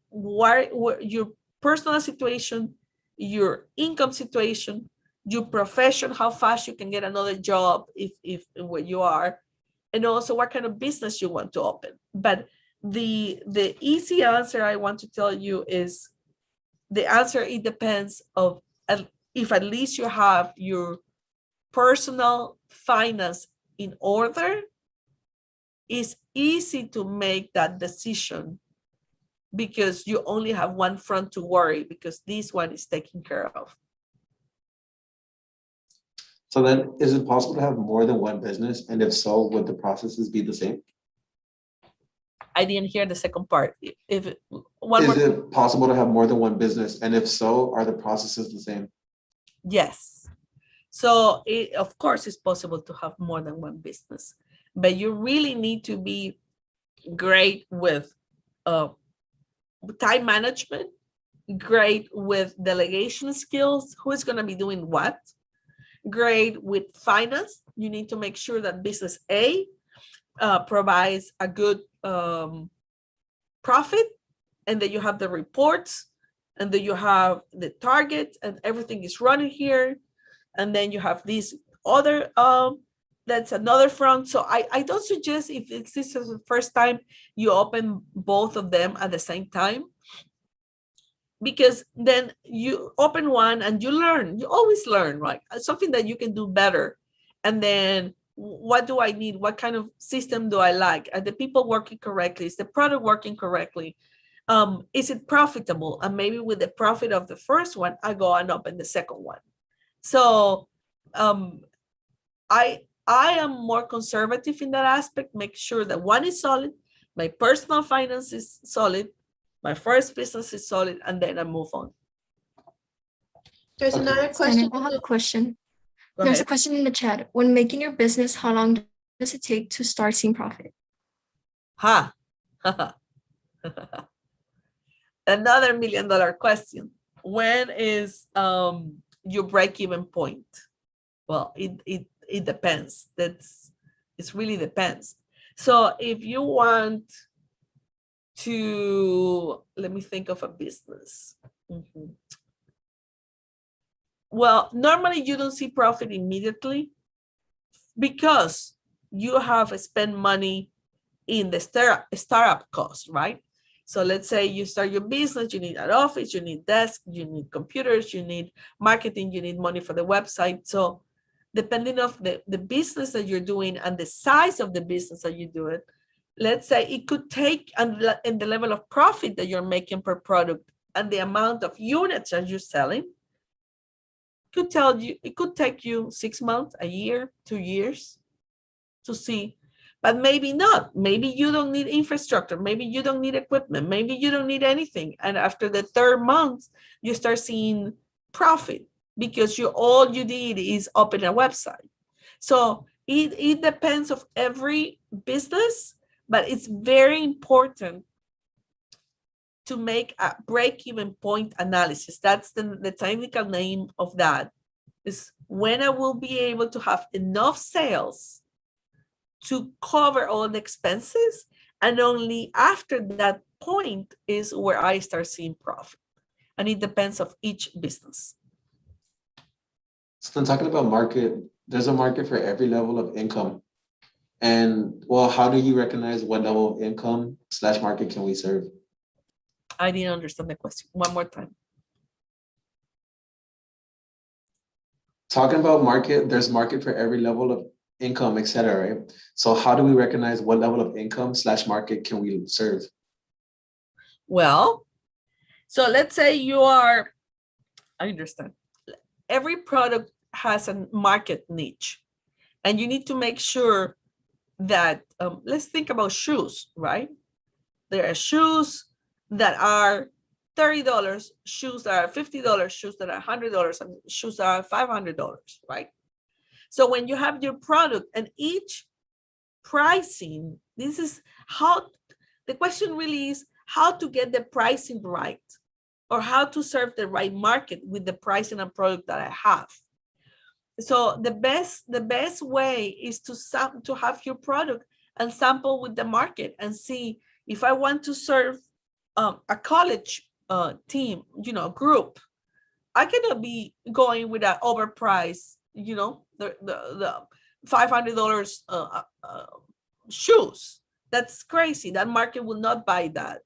where your personal situation, your income situation, your profession, how fast you can get another job if where you are, and also what kind of business you want to open. But the easy answer I want to tell you is the answer, it depends of if at least you have your personal finance in order. It's easy to make that decision because you only have one front to worry because this one is taken care of. So then, is it possible to have more than one business? And if so, would the processes be the same? I didn't hear the second part. Is it possible to have more than one business? And if so, are the processes the same? Yes. So of course, it's possible to have more than one business, but you really need to be great with time management, great with delegation skills, who is going to be doing what, great with finance. You need to make sure that business A provides a good profit, and that you have the reports, and that you have the target, and everything is running here. And then you have these other, that's another front. So I don't suggest, if this is the first time you open both of them at the same time, because then you open one and you learn. You always learn, right? Something that you can do better. And then what do I need? What kind of system do I like? Are the people working correctly? Is the product working correctly? Is it profitable? And maybe with the profit of the first one, I go and open the second one. So I am more conservative in that aspect. Make sure that one is solid, my personal finance is solid, my first business is solid, and then I move on. There's another question. I have a question. Go There's a ahead. question in the chat. When making your business, how long does it take to start seeing profit? Another $1 million question. When is your break-even point? Well, it depends. It really depends. So if you want to, let me think of a business. Well, normally you don't see profit immediately because you have spent money in the startup cost, right? So let's say you start your business, you need an office, you need desk, you need computers, you need marketing, you need money for the website. So depending on the business that you're doing and the size of the business that you do it, let's say it could take, and the level of profit that you're making per product and the amount of units that you're selling, it could take you 6 months, a year, 2 years to see. But maybe not. Maybe you don't need infrastructure. Maybe you don't need equipment. Maybe you don't need anything. And after the 3rd month, you start seeing profit because all you did is open a website. So it depends of every business, but it's very important to make a break-even point analysis. That's the technical name of that, is when I will be able to have enough sales to cover all the expenses, and only after that point is where I start seeing profit. And it depends of each business. So then, talking about market, there's a market for every level of income. And well, how do you recognize what level of income / market can we serve? I didn't understand the question. One more time. Talking about market, there's market for every level of income, etc. Right? So how do we recognize what level of income / market can we serve? Well, so let's say you are, I understand. Every product has a market niche, and you need to make sure that, let's think about shoes, right? There are shoes that are $30, shoes that are $50, shoes that are $100, and shoes that are $500, right? So when you have your product and each pricing, this is how, the question really is how to get the pricing right, or how to serve the right market with the pricing and product that I have. So the best way is to have your product and sample with the market and see if I want to serve a college team, group. I cannot be going with an overpriced, the $500 shoes. That's crazy. That market will not buy that.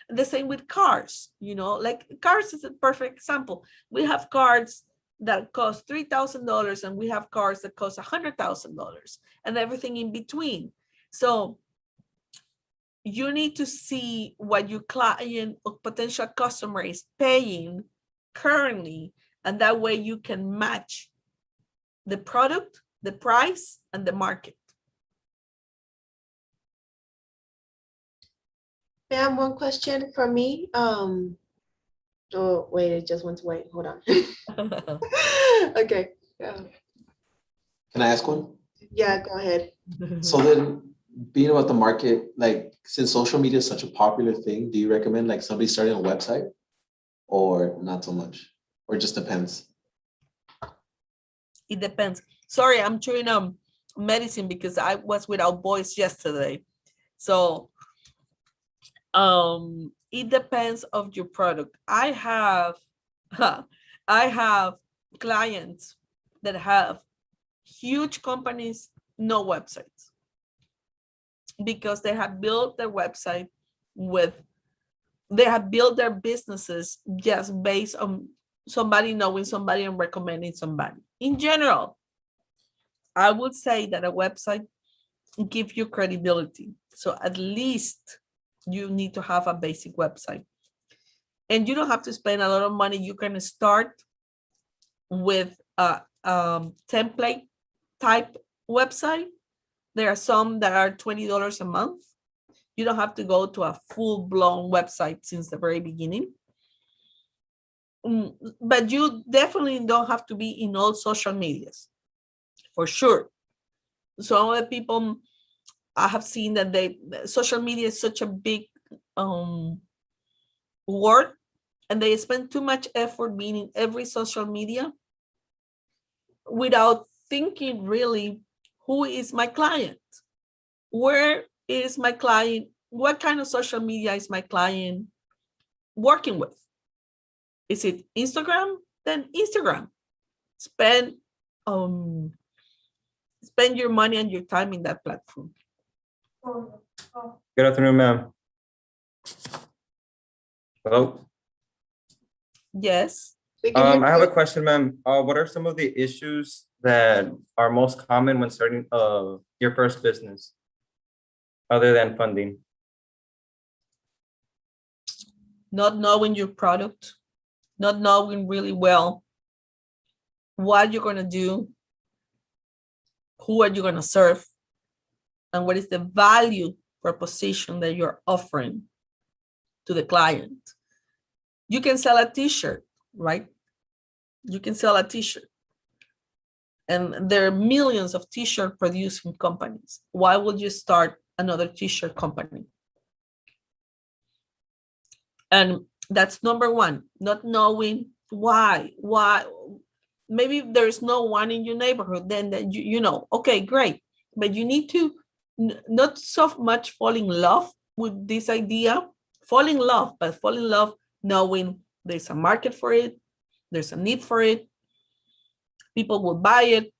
And the same with cars, like cars is a perfect example. We have cars that cost $3,000 and we have cars that cost $100,000 and everything in between. So you need to see what your client or potential customer is paying currently, and that way you can match the product, the price, and the market. Ma'am, one question for me. Oh, wait, it just went away. Hold on. Okay. Can I ask one? Yeah, go ahead. So then, being about the market, like since social media is such a popular thing, do you recommend like somebody starting a website, or not so much, or it just depends? It depends. Sorry, I'm chewing medicine because I was without voice yesterday. So it depends of your product. I have clients that have huge companies, no websites, because they have built their website they have built their businesses just based on somebody knowing somebody and recommending somebody. In general, I would say that a website gives you credibility. So at least you need to have a basic website. And you don't have to spend a lot of money. You can start with a template type website. There are some that are $20 a month. You don't have to go to a full-blown website since the very beginning. But you definitely don't have to be in all social medias, for sure. Some of the people I have seen that social media is such a big word, and they spend too much effort being in every social media without thinking really, who is my client? Where is my client? What kind of social media is my client working with? Is it Instagram? Then Instagram. Spend your money and your time in that platform. Good afternoon, ma'am. Hello. Yes. I have a question, ma'am. What are some of the issues that are most common when starting your first business, other than funding? Not knowing your product, not knowing really well what you're going to do, who are you going to serve, and what is the value proposition that you're offering to the client. You can sell a t-shirt, right? You can sell a t-shirt. And there are millions of t-shirt producing companies. Why would you start another t-shirt company? And that's number one, not knowing why. Maybe there's no one in your neighborhood, then you know, okay, great. But you need to not so much fall in love with this idea, fall in love knowing there's a market for it, there's a need for it, people will buy it,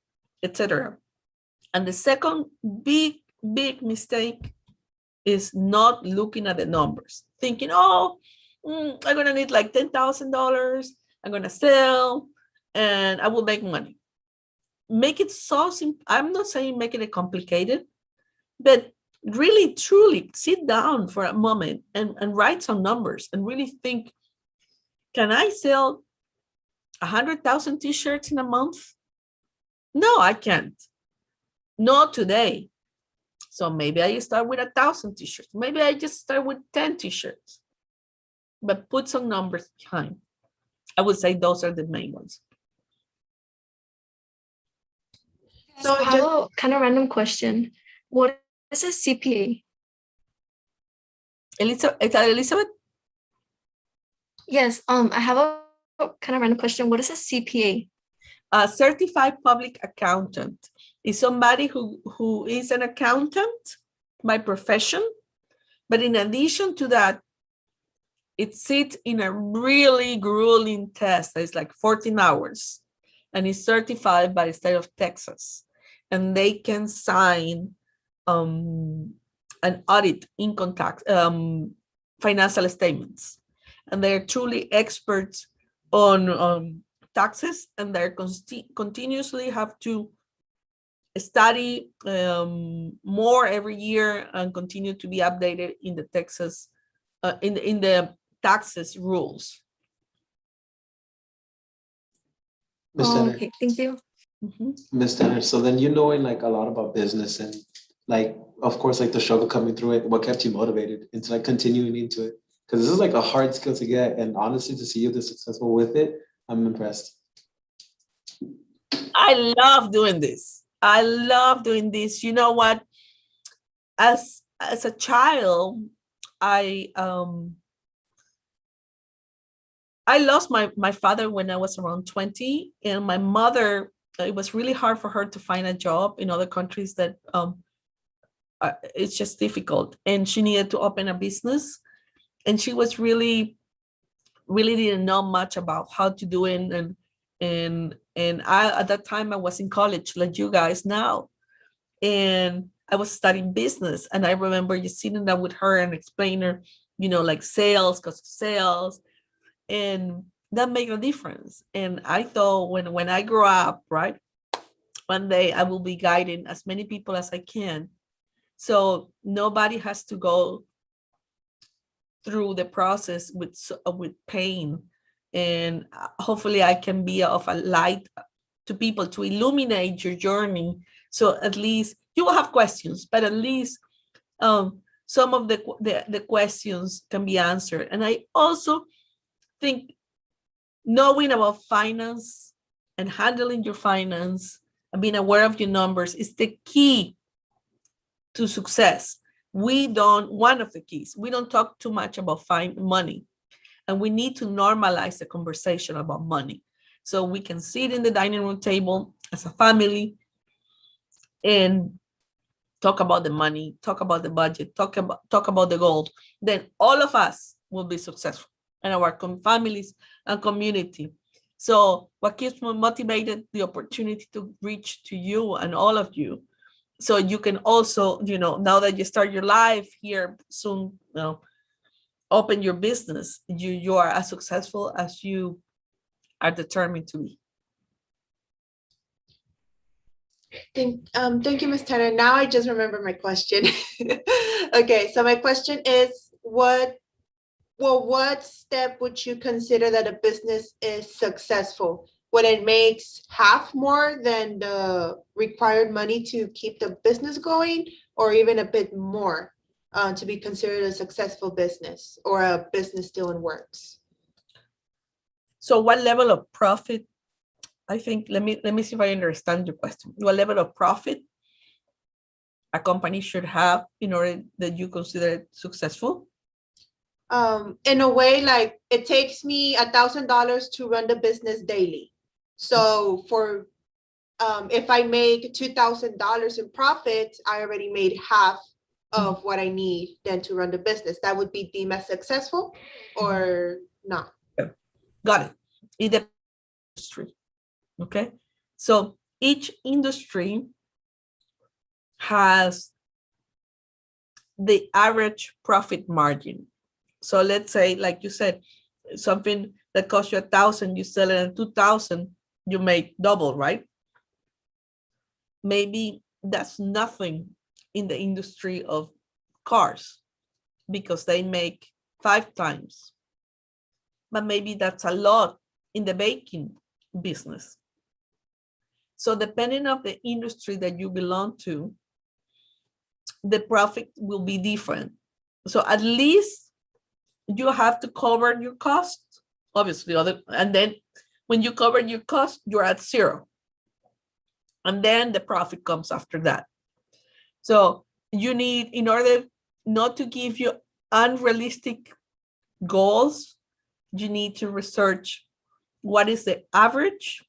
etc. And the second big big mistake is not looking at the numbers, thinking, oh, I'm gonna need like $10,000. I'm gonna sell and I will make money. Make it so simple. I'm not saying making it complicated, but really, truly sit down for a moment and write some numbers and really think, can I sell 100,000 t-shirts in a month? No, I can't. Not today. So maybe I start with 1,000 t-shirts. Maybe I just start with 10 t-shirts, but put some numbers behind. I would say those are the main ones. So I have a kind of random question. What is a CPA? Elizabeth? Yes, I have a kind of random question. What is a CPA? A certified public accountant is somebody who is an accountant by profession, but in addition to that, it sits in a really grueling test. It's like 14 hours and is certified by the state of Texas. And they can sign an audit income tax, financial statements. And they're truly experts on taxes, and they're continuously have to study more every year and continue to be updated in the Texas, in the taxes rules. Ms. Oh, Tanner, okay, thank you. Ms. Tanner, so then you knowing like a lot about business and like, of course, like the struggle coming through it, what kept you motivated into like continuing into it? Because this is like a hard skill to get, and honestly, to see you this successful with it, I'm impressed. I love doing this. I love doing this. You know what? As a child, I lost my father when I was around 20, and my mother, it was really hard for her to find a job in other countries that it's just difficult. And she needed to open a business, and she was really didn't know much about how to do it. And I, at that time, I was in college, like you guys now, and I was studying business. And I remember just sitting down with her and explain her, like sales, cost of sales, and that made a difference. And I thought when I grow up, right, one day I will be guiding as many people as I can. So nobody has to go through the process with pain. And hopefully I can be of a light to people to illuminate your journey. So at least you will have questions, but at least some of the questions can be answered. And I also think knowing about finance and handling your finance and being aware of your numbers is the key to success. One of the keys, we don't talk too much about money, and we need to normalize the conversation about money. So we can sit in the dining room table as a family and talk about the money, talk about the budget, talk about the goal. Then all of us will be successful, and our families and community. So what keeps me motivated? The opportunity to reach to you and all of you. So you can also, now that you start your life here soon, open your business. You are as successful as you are determined to be. Thank you, Ms. Tanner. Now I just remember my question. Okay, so my question is, what step would you consider that a business is successful? When it makes half more than the required money to keep the business going, or even a bit more to be considered a successful business or a business still in works? So what level of profit? I think, let me see if I understand your question. What level of profit a company should have in order that you consider it successful? In a way, like it takes me $1,000 to run the business daily. So for if I make $2,000 in profit, I already made half of what I need then to run the business. That would be deemed as successful or not? Got it. It depends on the industry. Okay. So each industry has the average profit margin. So let's say, like you said, something that costs you 1,000, you sell it at 2,000, you make double, right? Maybe that's nothing in the industry of cars because they make 5 times. But maybe that's a lot in the baking business. So depending on the industry that you belong to, the profit will be different. So at least you have to cover your costs, obviously, and then when you cover your cost, you're at 0. And then the profit comes after that. So you need, in order not to give you unrealistic goals, you need to research what is the average,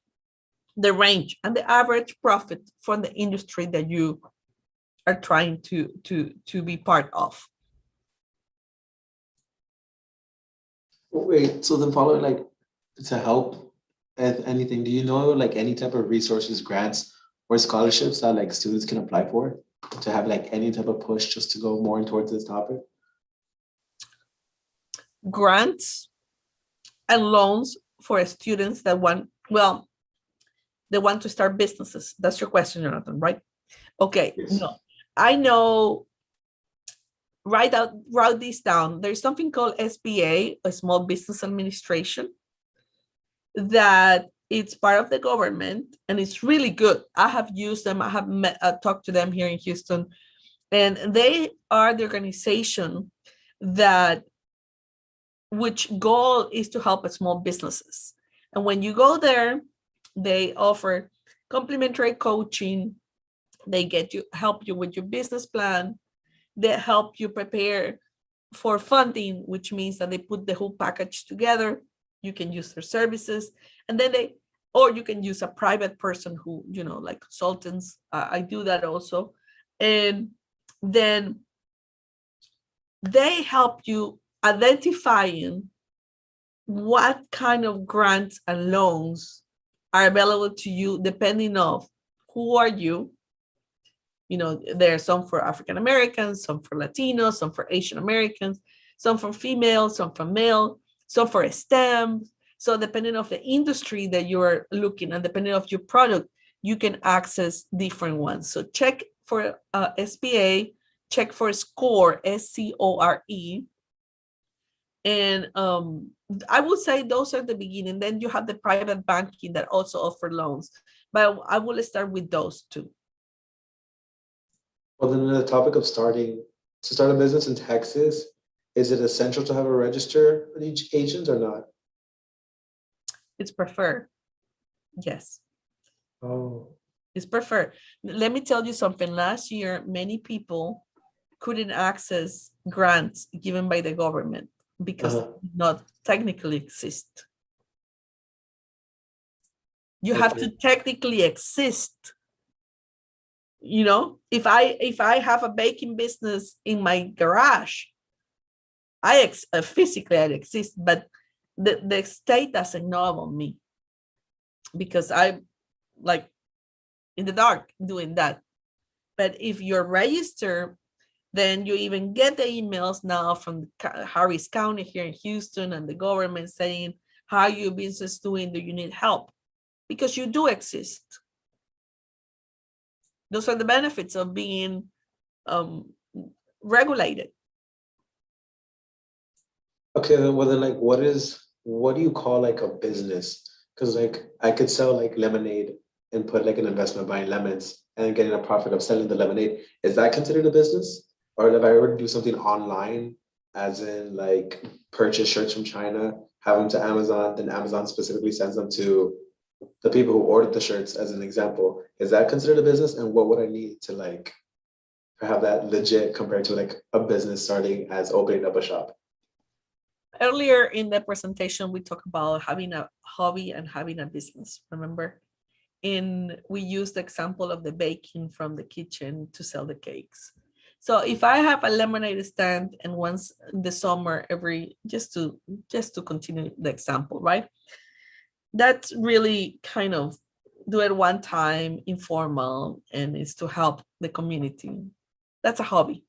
the range, and the average profit from the industry that you are trying to be part of. Wait, so then following like to help at anything, do you know like any type of resources, grants, or scholarships that like students can apply for to have like any type of push just to go more towards this topic? Grants and loans for students that want, well, they want to start businesses. That's your question, Jonathan, right? Okay, Yes. no, I know, write this down. There's something called SBA, a Small Business Administration, that it's part of the government and it's really good. I have used them. I have talked to them here in Houston, and they are the organization that which goal is to help small businesses. And when you go there, they offer complimentary coaching. They help you with your business plan. They help you prepare for funding, which means that they put the whole package together. You can use their services, and then or you can use a private person who, like consultants. I do that also. And then they help you identifying what kind of grants and loans are available to you depending on who are you. There are some for African Americans, some for Latinos, some for Asian Americans, some for female, some for male, some for STEM. So depending on the industry that you're looking and depending on your product, you can access different ones. So check for SBA, check for SCORE, SCORE. And I would say those are the beginning. Then you have the private banking that also offer loans. But I will start with those two. Well, then the topic of to start a business in Texas, is it essential to have a register with each agent or not? It's preferred. Yes. Oh. It's preferred. Let me tell you something. Last year, many people couldn't access grants given by the government because they did not technically exist. You have to technically exist. If I have a baking business in my garage, physically I exist, but the state doesn't know about me because I'm like in the dark doing that. But if you're registered, then you even get the emails now from Harris County here in Houston and the government saying, how your business doing? Do you need help? Because you do exist. Those are the benefits of being regulated. Okay, then like what do you call like a business? Because like I could sell like lemonade and put like an investment buying lemons and getting a profit of selling the lemonade. Is that considered a business? Or if I were to do something online, as in like purchase shirts from China, have them to Amazon, then Amazon specifically sends them to the people who ordered the shirts, as an example, is that considered a business? And what would I need to like have that legit compared to like a business starting as opening up a shop? Earlier in the presentation, we talked about having a hobby and having a business, remember? And we used the example of the baking from the kitchen to sell the cakes. So if I have a lemonade stand and once in the summer, just to continue the example, right? That's really kind of do it one time, informal, and it's to help the community. That's a hobby.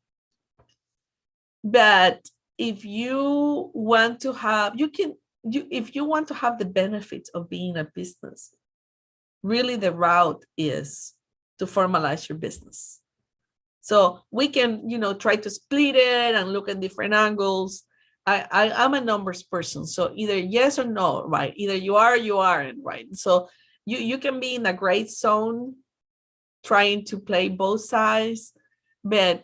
But if you want to have, if you want to have the benefits of being a business, really the route is to formalize your business. So we can, try to split it and look at different angles. I'm a numbers person, so either yes or no, right? Either you are or you aren't, right? So you can be in a great zone trying to play both sides, but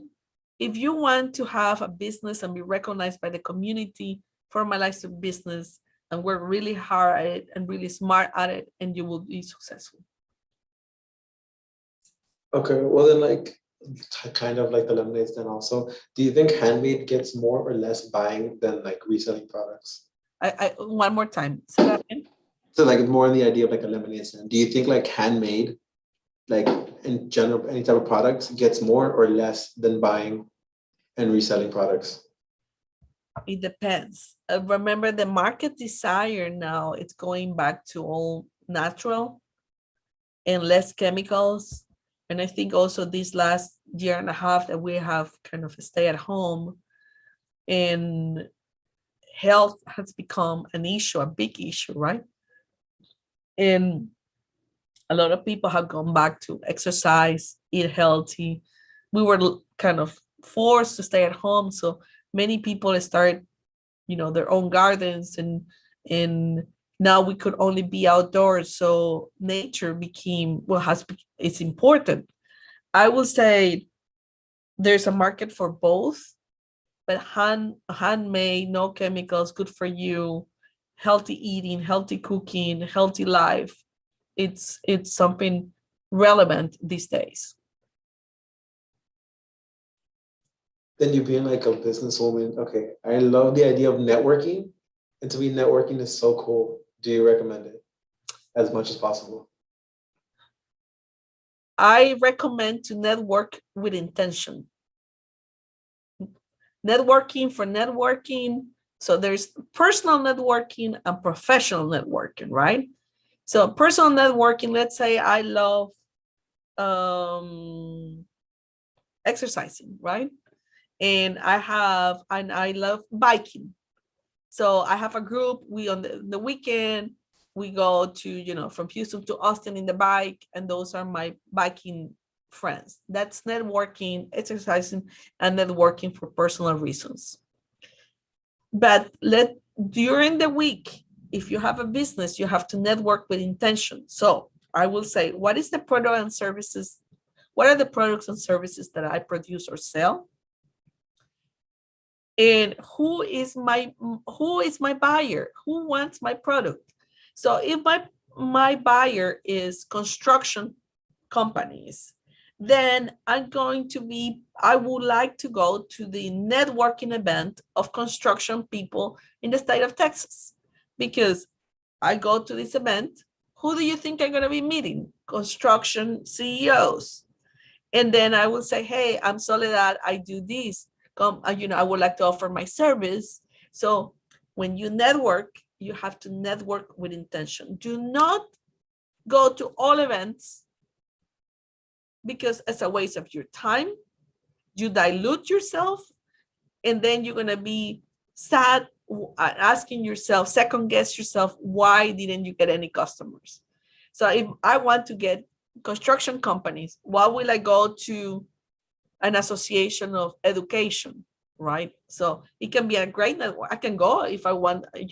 if you want to have a business and be recognized by the community, formalize your business and work really hard at it and really smart at it, and you will be successful. Okay, well then like kind of like the lemonade stand also. Do you think handmade gets more or less buying than like reselling products? I one more time. Say that again. So like more in the idea of like a lemonade stand. Do you think like handmade, like in general, any type of products gets more or less than buying and reselling products? It depends. Remember, the market desire now, it's going back to all natural and less chemicals. And I think also this last year and a half that we have kind of stay at home, and health has become an issue, a big issue, right? And a lot of people have gone back to exercise, eat healthy. We were kind of forced to stay at home, so many people start, their own gardens, and now we could only be outdoors. So nature became it's important. I will say there's a market for both, but handmade, no chemicals, good for you, healthy eating, healthy cooking, healthy life. It's something relevant these days. Then you being like a businesswoman, okay, I love the idea of networking. And to me, networking is so cool. Do you recommend it as much as possible? I recommend to network with intention. Networking for networking. So there's personal networking and professional networking, right? So personal networking, let's say I love exercising, right? And I love biking. So I have a group. We on the weekend, we go to, from Houston to Austin in the bike, and those are my biking friends. That's networking, exercising, and networking for personal reasons. But during the week, if you have a business, you have to network with intention. So I will say, what is the product and services? What are the products and services that I produce or sell? And who is my buyer? Who wants my product? So if my buyer is construction companies, then I would like to go to the networking event of construction people in the state of Texas, because I go to this event. Who do you think I'm going to be meeting? Construction CEOs. And then I will say, hey, I'm Soledad, I do this. Come, I would like to offer my service. So when you network, you have to network with intention. Do not go to all events, because it's a waste of your time. You dilute yourself, and then you're going to be sad, asking yourself, second guess yourself, why didn't you get any customers? So if I want to get construction companies, why will I go to an association of education, right? So it can be a great network. I can go if I want, I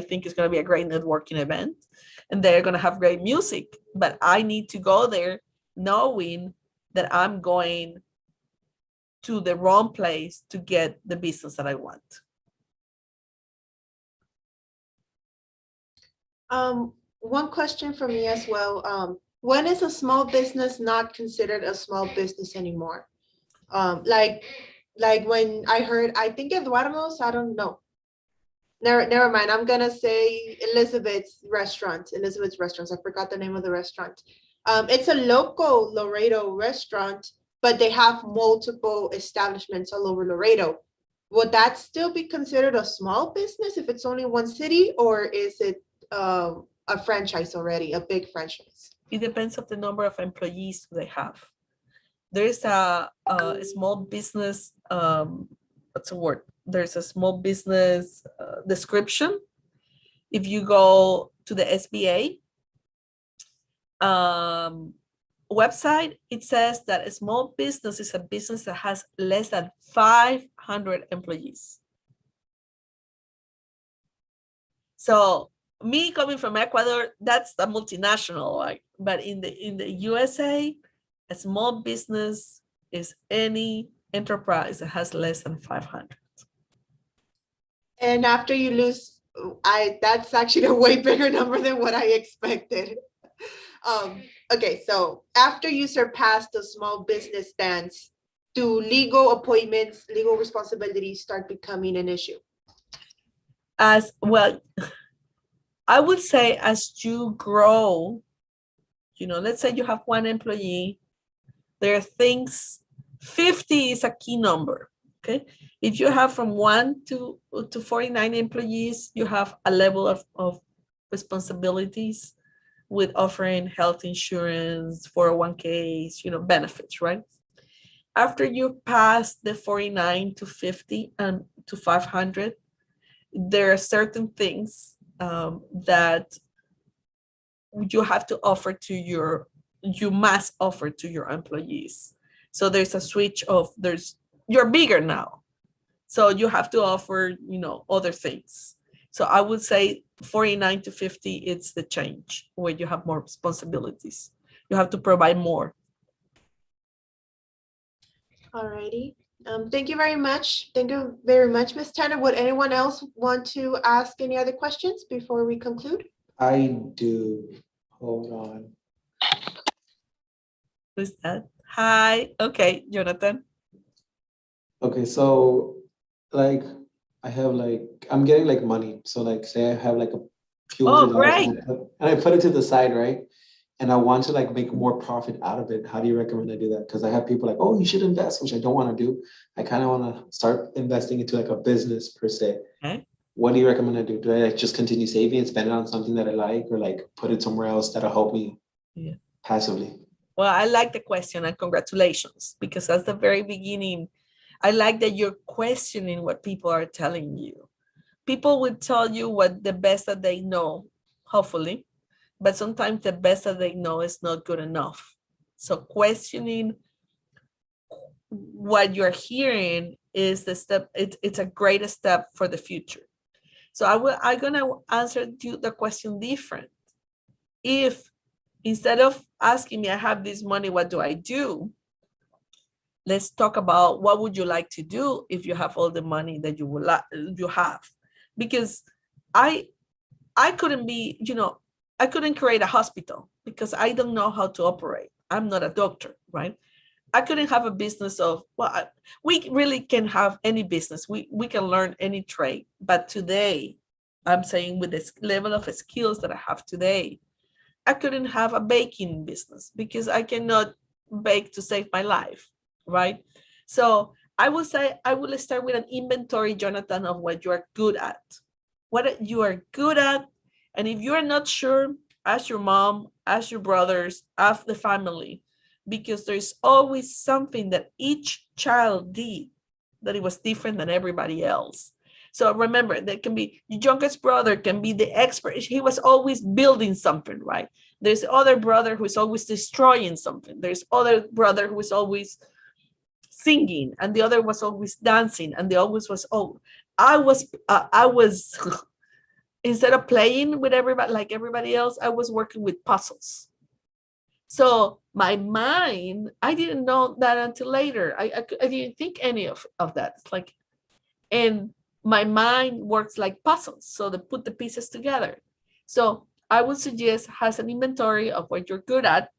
think it's going to be a great networking event, and they're going to have great music, but I need to go there knowing that I'm going to the wrong place to get the business that I want. One question for me as well. When is a small business not considered a small business anymore? Like when I heard, I think Eduardo's, I don't know. Never mind. I'm gonna say Elizabeth's Restaurants. I forgot the name of the restaurant. It's a local Laredo restaurant, but they have multiple establishments all over Laredo. Would that still be considered a small business if it's only one city, or is it a franchise already, a big franchise? It depends on the number of employees they have. There is a small business what's the word? There's a small business description. If you go to the SBA website, it says that a small business is a business that has less than 500 employees. So me coming from Ecuador, that's a multinational, like, but in the USA, a small business is any enterprise that has less than 500. And after you lose, that's actually a way bigger number than what I expected. Okay, so after you surpass the small business stance, do legal appointments, legal responsibilities start becoming an issue? As well, I would say as you grow, let's say you have one employee, there are things, 50 is a key number, okay? If you have from 1 to 49 employees, you have a level of responsibilities with offering health insurance, 401ks, benefits, right? After you pass the 49 to 50 and to 500, there are certain things that you have to offer you must offer to your employees. So there's a switch of you're bigger now. So you have to offer, other things. So I would say 49 to 50, it's the change where you have more responsibilities. You have to provide more. All righty. Thank you very much. Thank you very much, Ms. Tanner. Would anyone else want to ask any other questions before we conclude? I do. Hold on. Who's that? Hi. Okay, Jonathan. Okay, so like I have I'm getting money. So say I have a few Oh, $100 great. and I put it to the side, right? And I want to make more profit out of it. How do you recommend I do that? Because I have people oh, you should invest, which I don't want to do. I kind of want to start investing into a business per se. Okay. What do you recommend I do? Do I just continue saving and spend it on something that I like, or put it somewhere else that'll help me passively? Well, I like the question and congratulations, because at the very beginning, I like that you're questioning what people are telling you. People would tell you what the best that they know, hopefully, but sometimes the best that they know is not good enough. So questioning what you're hearing is the step. It's a great step for the future. So I'm gonna answer the question different. If instead of asking me, I have this money, what do I do? Let's talk about what would you like to do if you have all the money that you have. Because I couldn't be, I couldn't create a hospital because I don't know how to operate. I'm not a doctor, right? I couldn't have a business we really can have any business. We can learn any trade. But today, I'm saying with this level of skills that I have today, I couldn't have a baking business because I cannot bake to save my life, right? So I will say, I will start with an inventory, Jonathan, of what you are good at. What you are good at. And if you are not sure, ask your mom, ask your brothers, ask the family, because there's always something that each child did that it was different than everybody else. So remember, there can be your youngest brother can be the expert. He was always building something, right? There's other brother who is always destroying something. There's other brother who is always singing, and the other was always dancing, and the always was I was instead of playing with everybody like everybody else, I was working with puzzles. So my mind, I didn't know that until later. I didn't think any of that. It's and my mind works like puzzles. So they put the pieces together. So I would suggest has an inventory of what you're good at,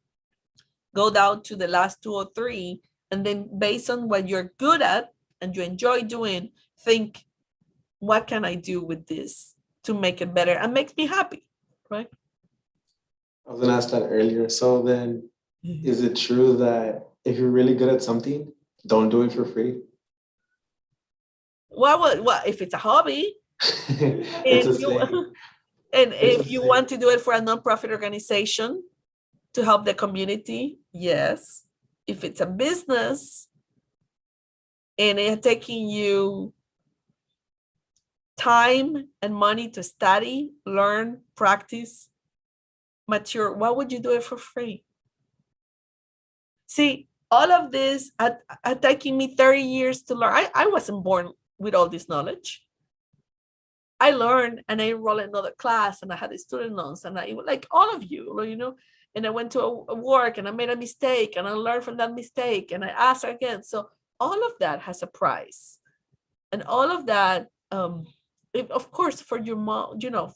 go down to the last 2 or 3, and then based on what you're good at and you enjoy doing, think, what can I do with this to make it better and makes me happy, right? I was gonna ask that earlier. So then, is it true that if you're really good at something, don't do it for free? Well, if it's a hobby, It's and if you want to do it for a nonprofit organization to help the community, yes. If it's a business, and it had taken you time and money to study, learn, practice, mature, why would you do it for free? See, all of this had taken me 30 years to learn. I wasn't born with all this knowledge. I learned and I enrolled in another class and I had the student loans and I, like all of you, you know, and I went to a work and I made a mistake and I learned from that mistake and I asked again. So all of that has a price. And all of that, of course, for your mom, you know,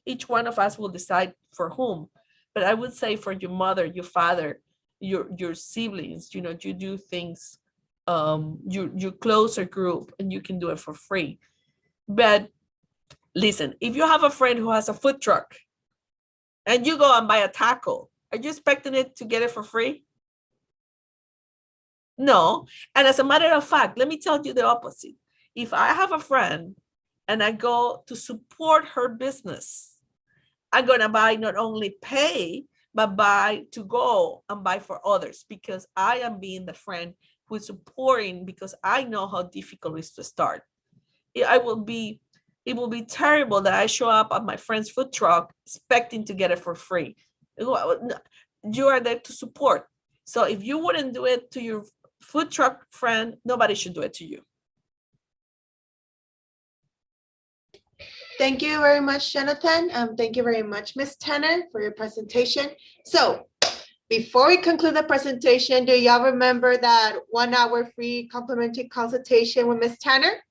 each one of us will decide for whom. But I would say for your mother, your father, your siblings, you know, you do things, your closer group, and you can do it for free. But listen, if you have a friend who has a food truck and you go and buy a taco, are you expecting it to get it for free? No. And as a matter of fact, let me tell you the opposite. If I have a friend and I go to support her business, I'm going to buy, not only pay, but buy to go and buy for others, because I am being the friend who is supporting, because I know how difficult it is to start. It will be terrible that I show up at my friend's food truck expecting to get it for free. You are there to support. So if you wouldn't do it to your food truck friend, nobody should do it to you. Thank you very much, Jonathan. Thank you very much, Ms. Tanner, for your presentation. So before we conclude the presentation, do y'all remember that 1 hour free complimentary consultation with Ms. Tanner?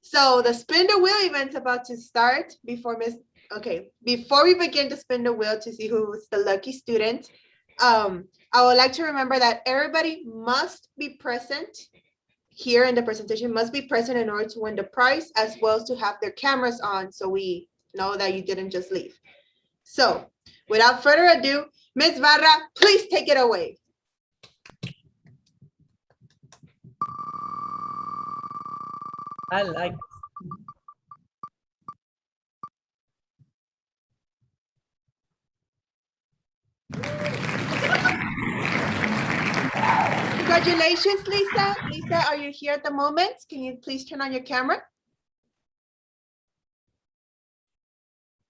So the spin the wheel event's about to start. Before we begin to spin the wheel to see who's the lucky student, I would like to remember that everybody must be present here in the presentation, must be present in order to win the prize, as well as to have their cameras on so we know that you didn't just leave. So without further ado, Ms. Barra, please take it away. I like it. Congratulations, Lisa. Lisa, are you here at the moment? Can you please turn on your camera?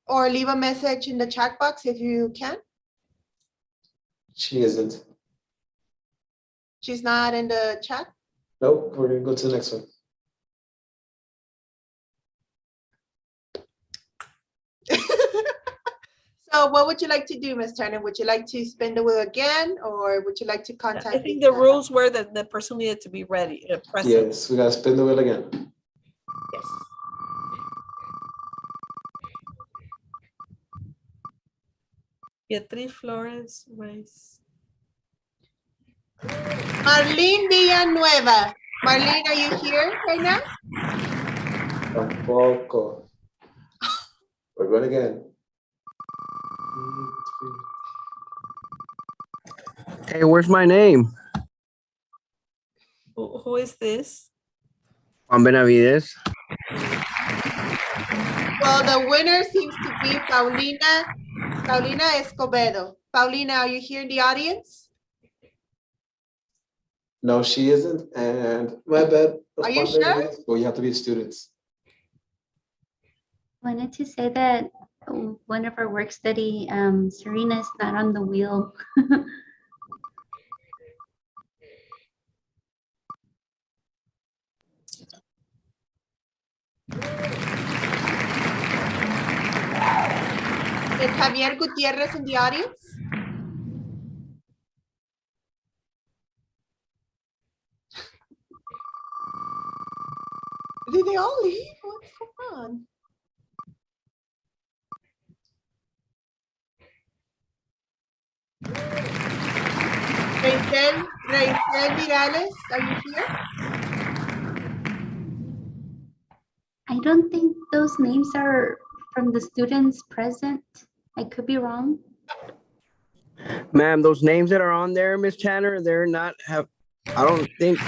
Or leave a message in the chat box if you can. She isn't. She's not in the chat? Nope, we're gonna go to the next one. So what would you like to do, Ms. Turner? Would you like to spin the wheel again, or would you like to contact? I think the rules were that the person needed to be ready, present. Yes, we gotta spin the wheel again. Yes. Beatriz Flores, race. Marlene Villanueva. Marlene, are you here right now? Tampoco. We're going again. Hey, where's my name? Who is this? Juan Benavides. Well, the winner seems to be Paulina Escobedo. Paulina, are you here in the audience? No, she isn't, and my bad. Are you sure? Well, you have to be students. Wanted to say that one of our work study, Serena is not on the wheel. Is Javier Gutierrez in the audience? Did they all leave? What's going on? Reisel Virales, are you here? I don't think those names are from the students present. I could be wrong. Ma'am, those names that are on there, Miss Tanner, they're not I don't think.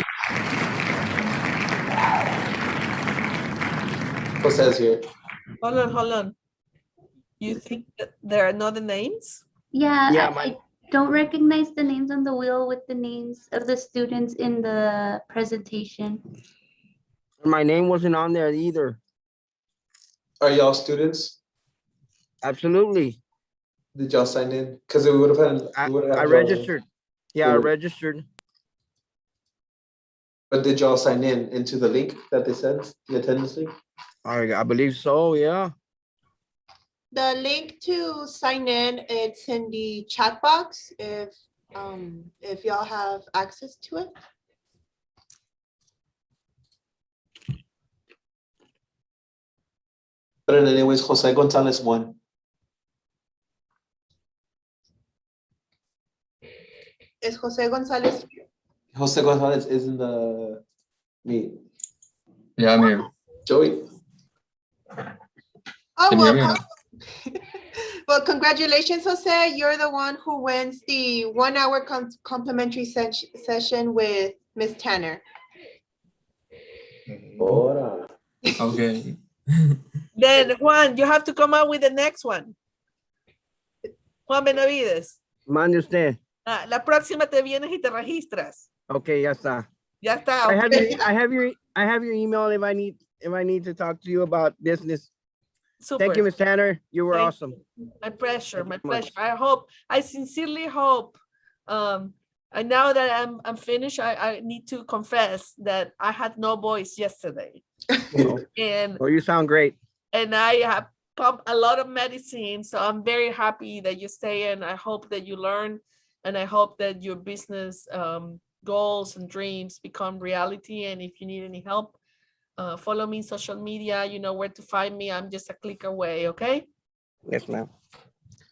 What says here? Hold on. You think that there are no other names? Yeah, Yeah, I don't recognize the names on the wheel with the names of the students in the presentation. My name wasn't on there either. Are y'all students? Absolutely. Did y'all sign in? Because we would have had. We would have I had registered. Yeah, I Good. registered. But did y'all sign in into the link that they sent, the attendance link? I believe so, yeah. The link to sign in, it's in the chat box if y'all have access to it. But anyways, Jose Gonzalez won. Is Jose Gonzalez here? Jose Gonzalez is in the meet. Yeah, I'm here. Joey. Oh, Can you hear me? well, well, congratulations, Jose. You're the one who wins the 1 hour complimentary session with Miss Tanner. Ora. Okay. Then Juan, you have to come up with the next one. Juan Benavides. Mande usted. La próxima te vienes y te registras. Okay, ya está. Ya está. I have your email if I need to talk to you about business. Super. Thank you, Ms. Tanner. You were Thank awesome. My pleasure. My Thank you so pleasure. I sincerely hope. And now that I'm finished, I need to confess that I had no voice yesterday. And Well, you sound great. and I have pumped a lot of medicine. So I'm very happy that you stay, and I hope that you learn, and I hope that your business goals and dreams become reality. And if you need any help, follow me on social media. You know where to find me. I'm just a click away. Okay. Yes, ma'am.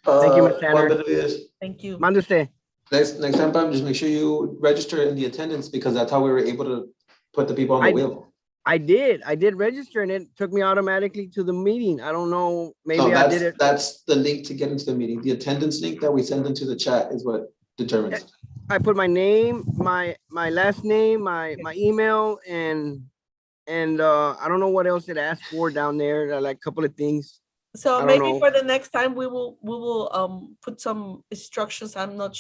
Thank you, Ms. Juan Tanner. Benavides. Thank you. Mande usted. Next time, just make sure you register in the attendance because that's how we were able to put the people on the wheel. I did register and it took me automatically to the meeting. I don't know, maybe No, I did it. that's the link to get into the meeting. The attendance link that we send into the chat is what determines. I put my name, my last name, my email, and I don't know what else it asked for down there, like a couple of things. So I don't maybe know. for the next time we will put some instructions. I'm not sure.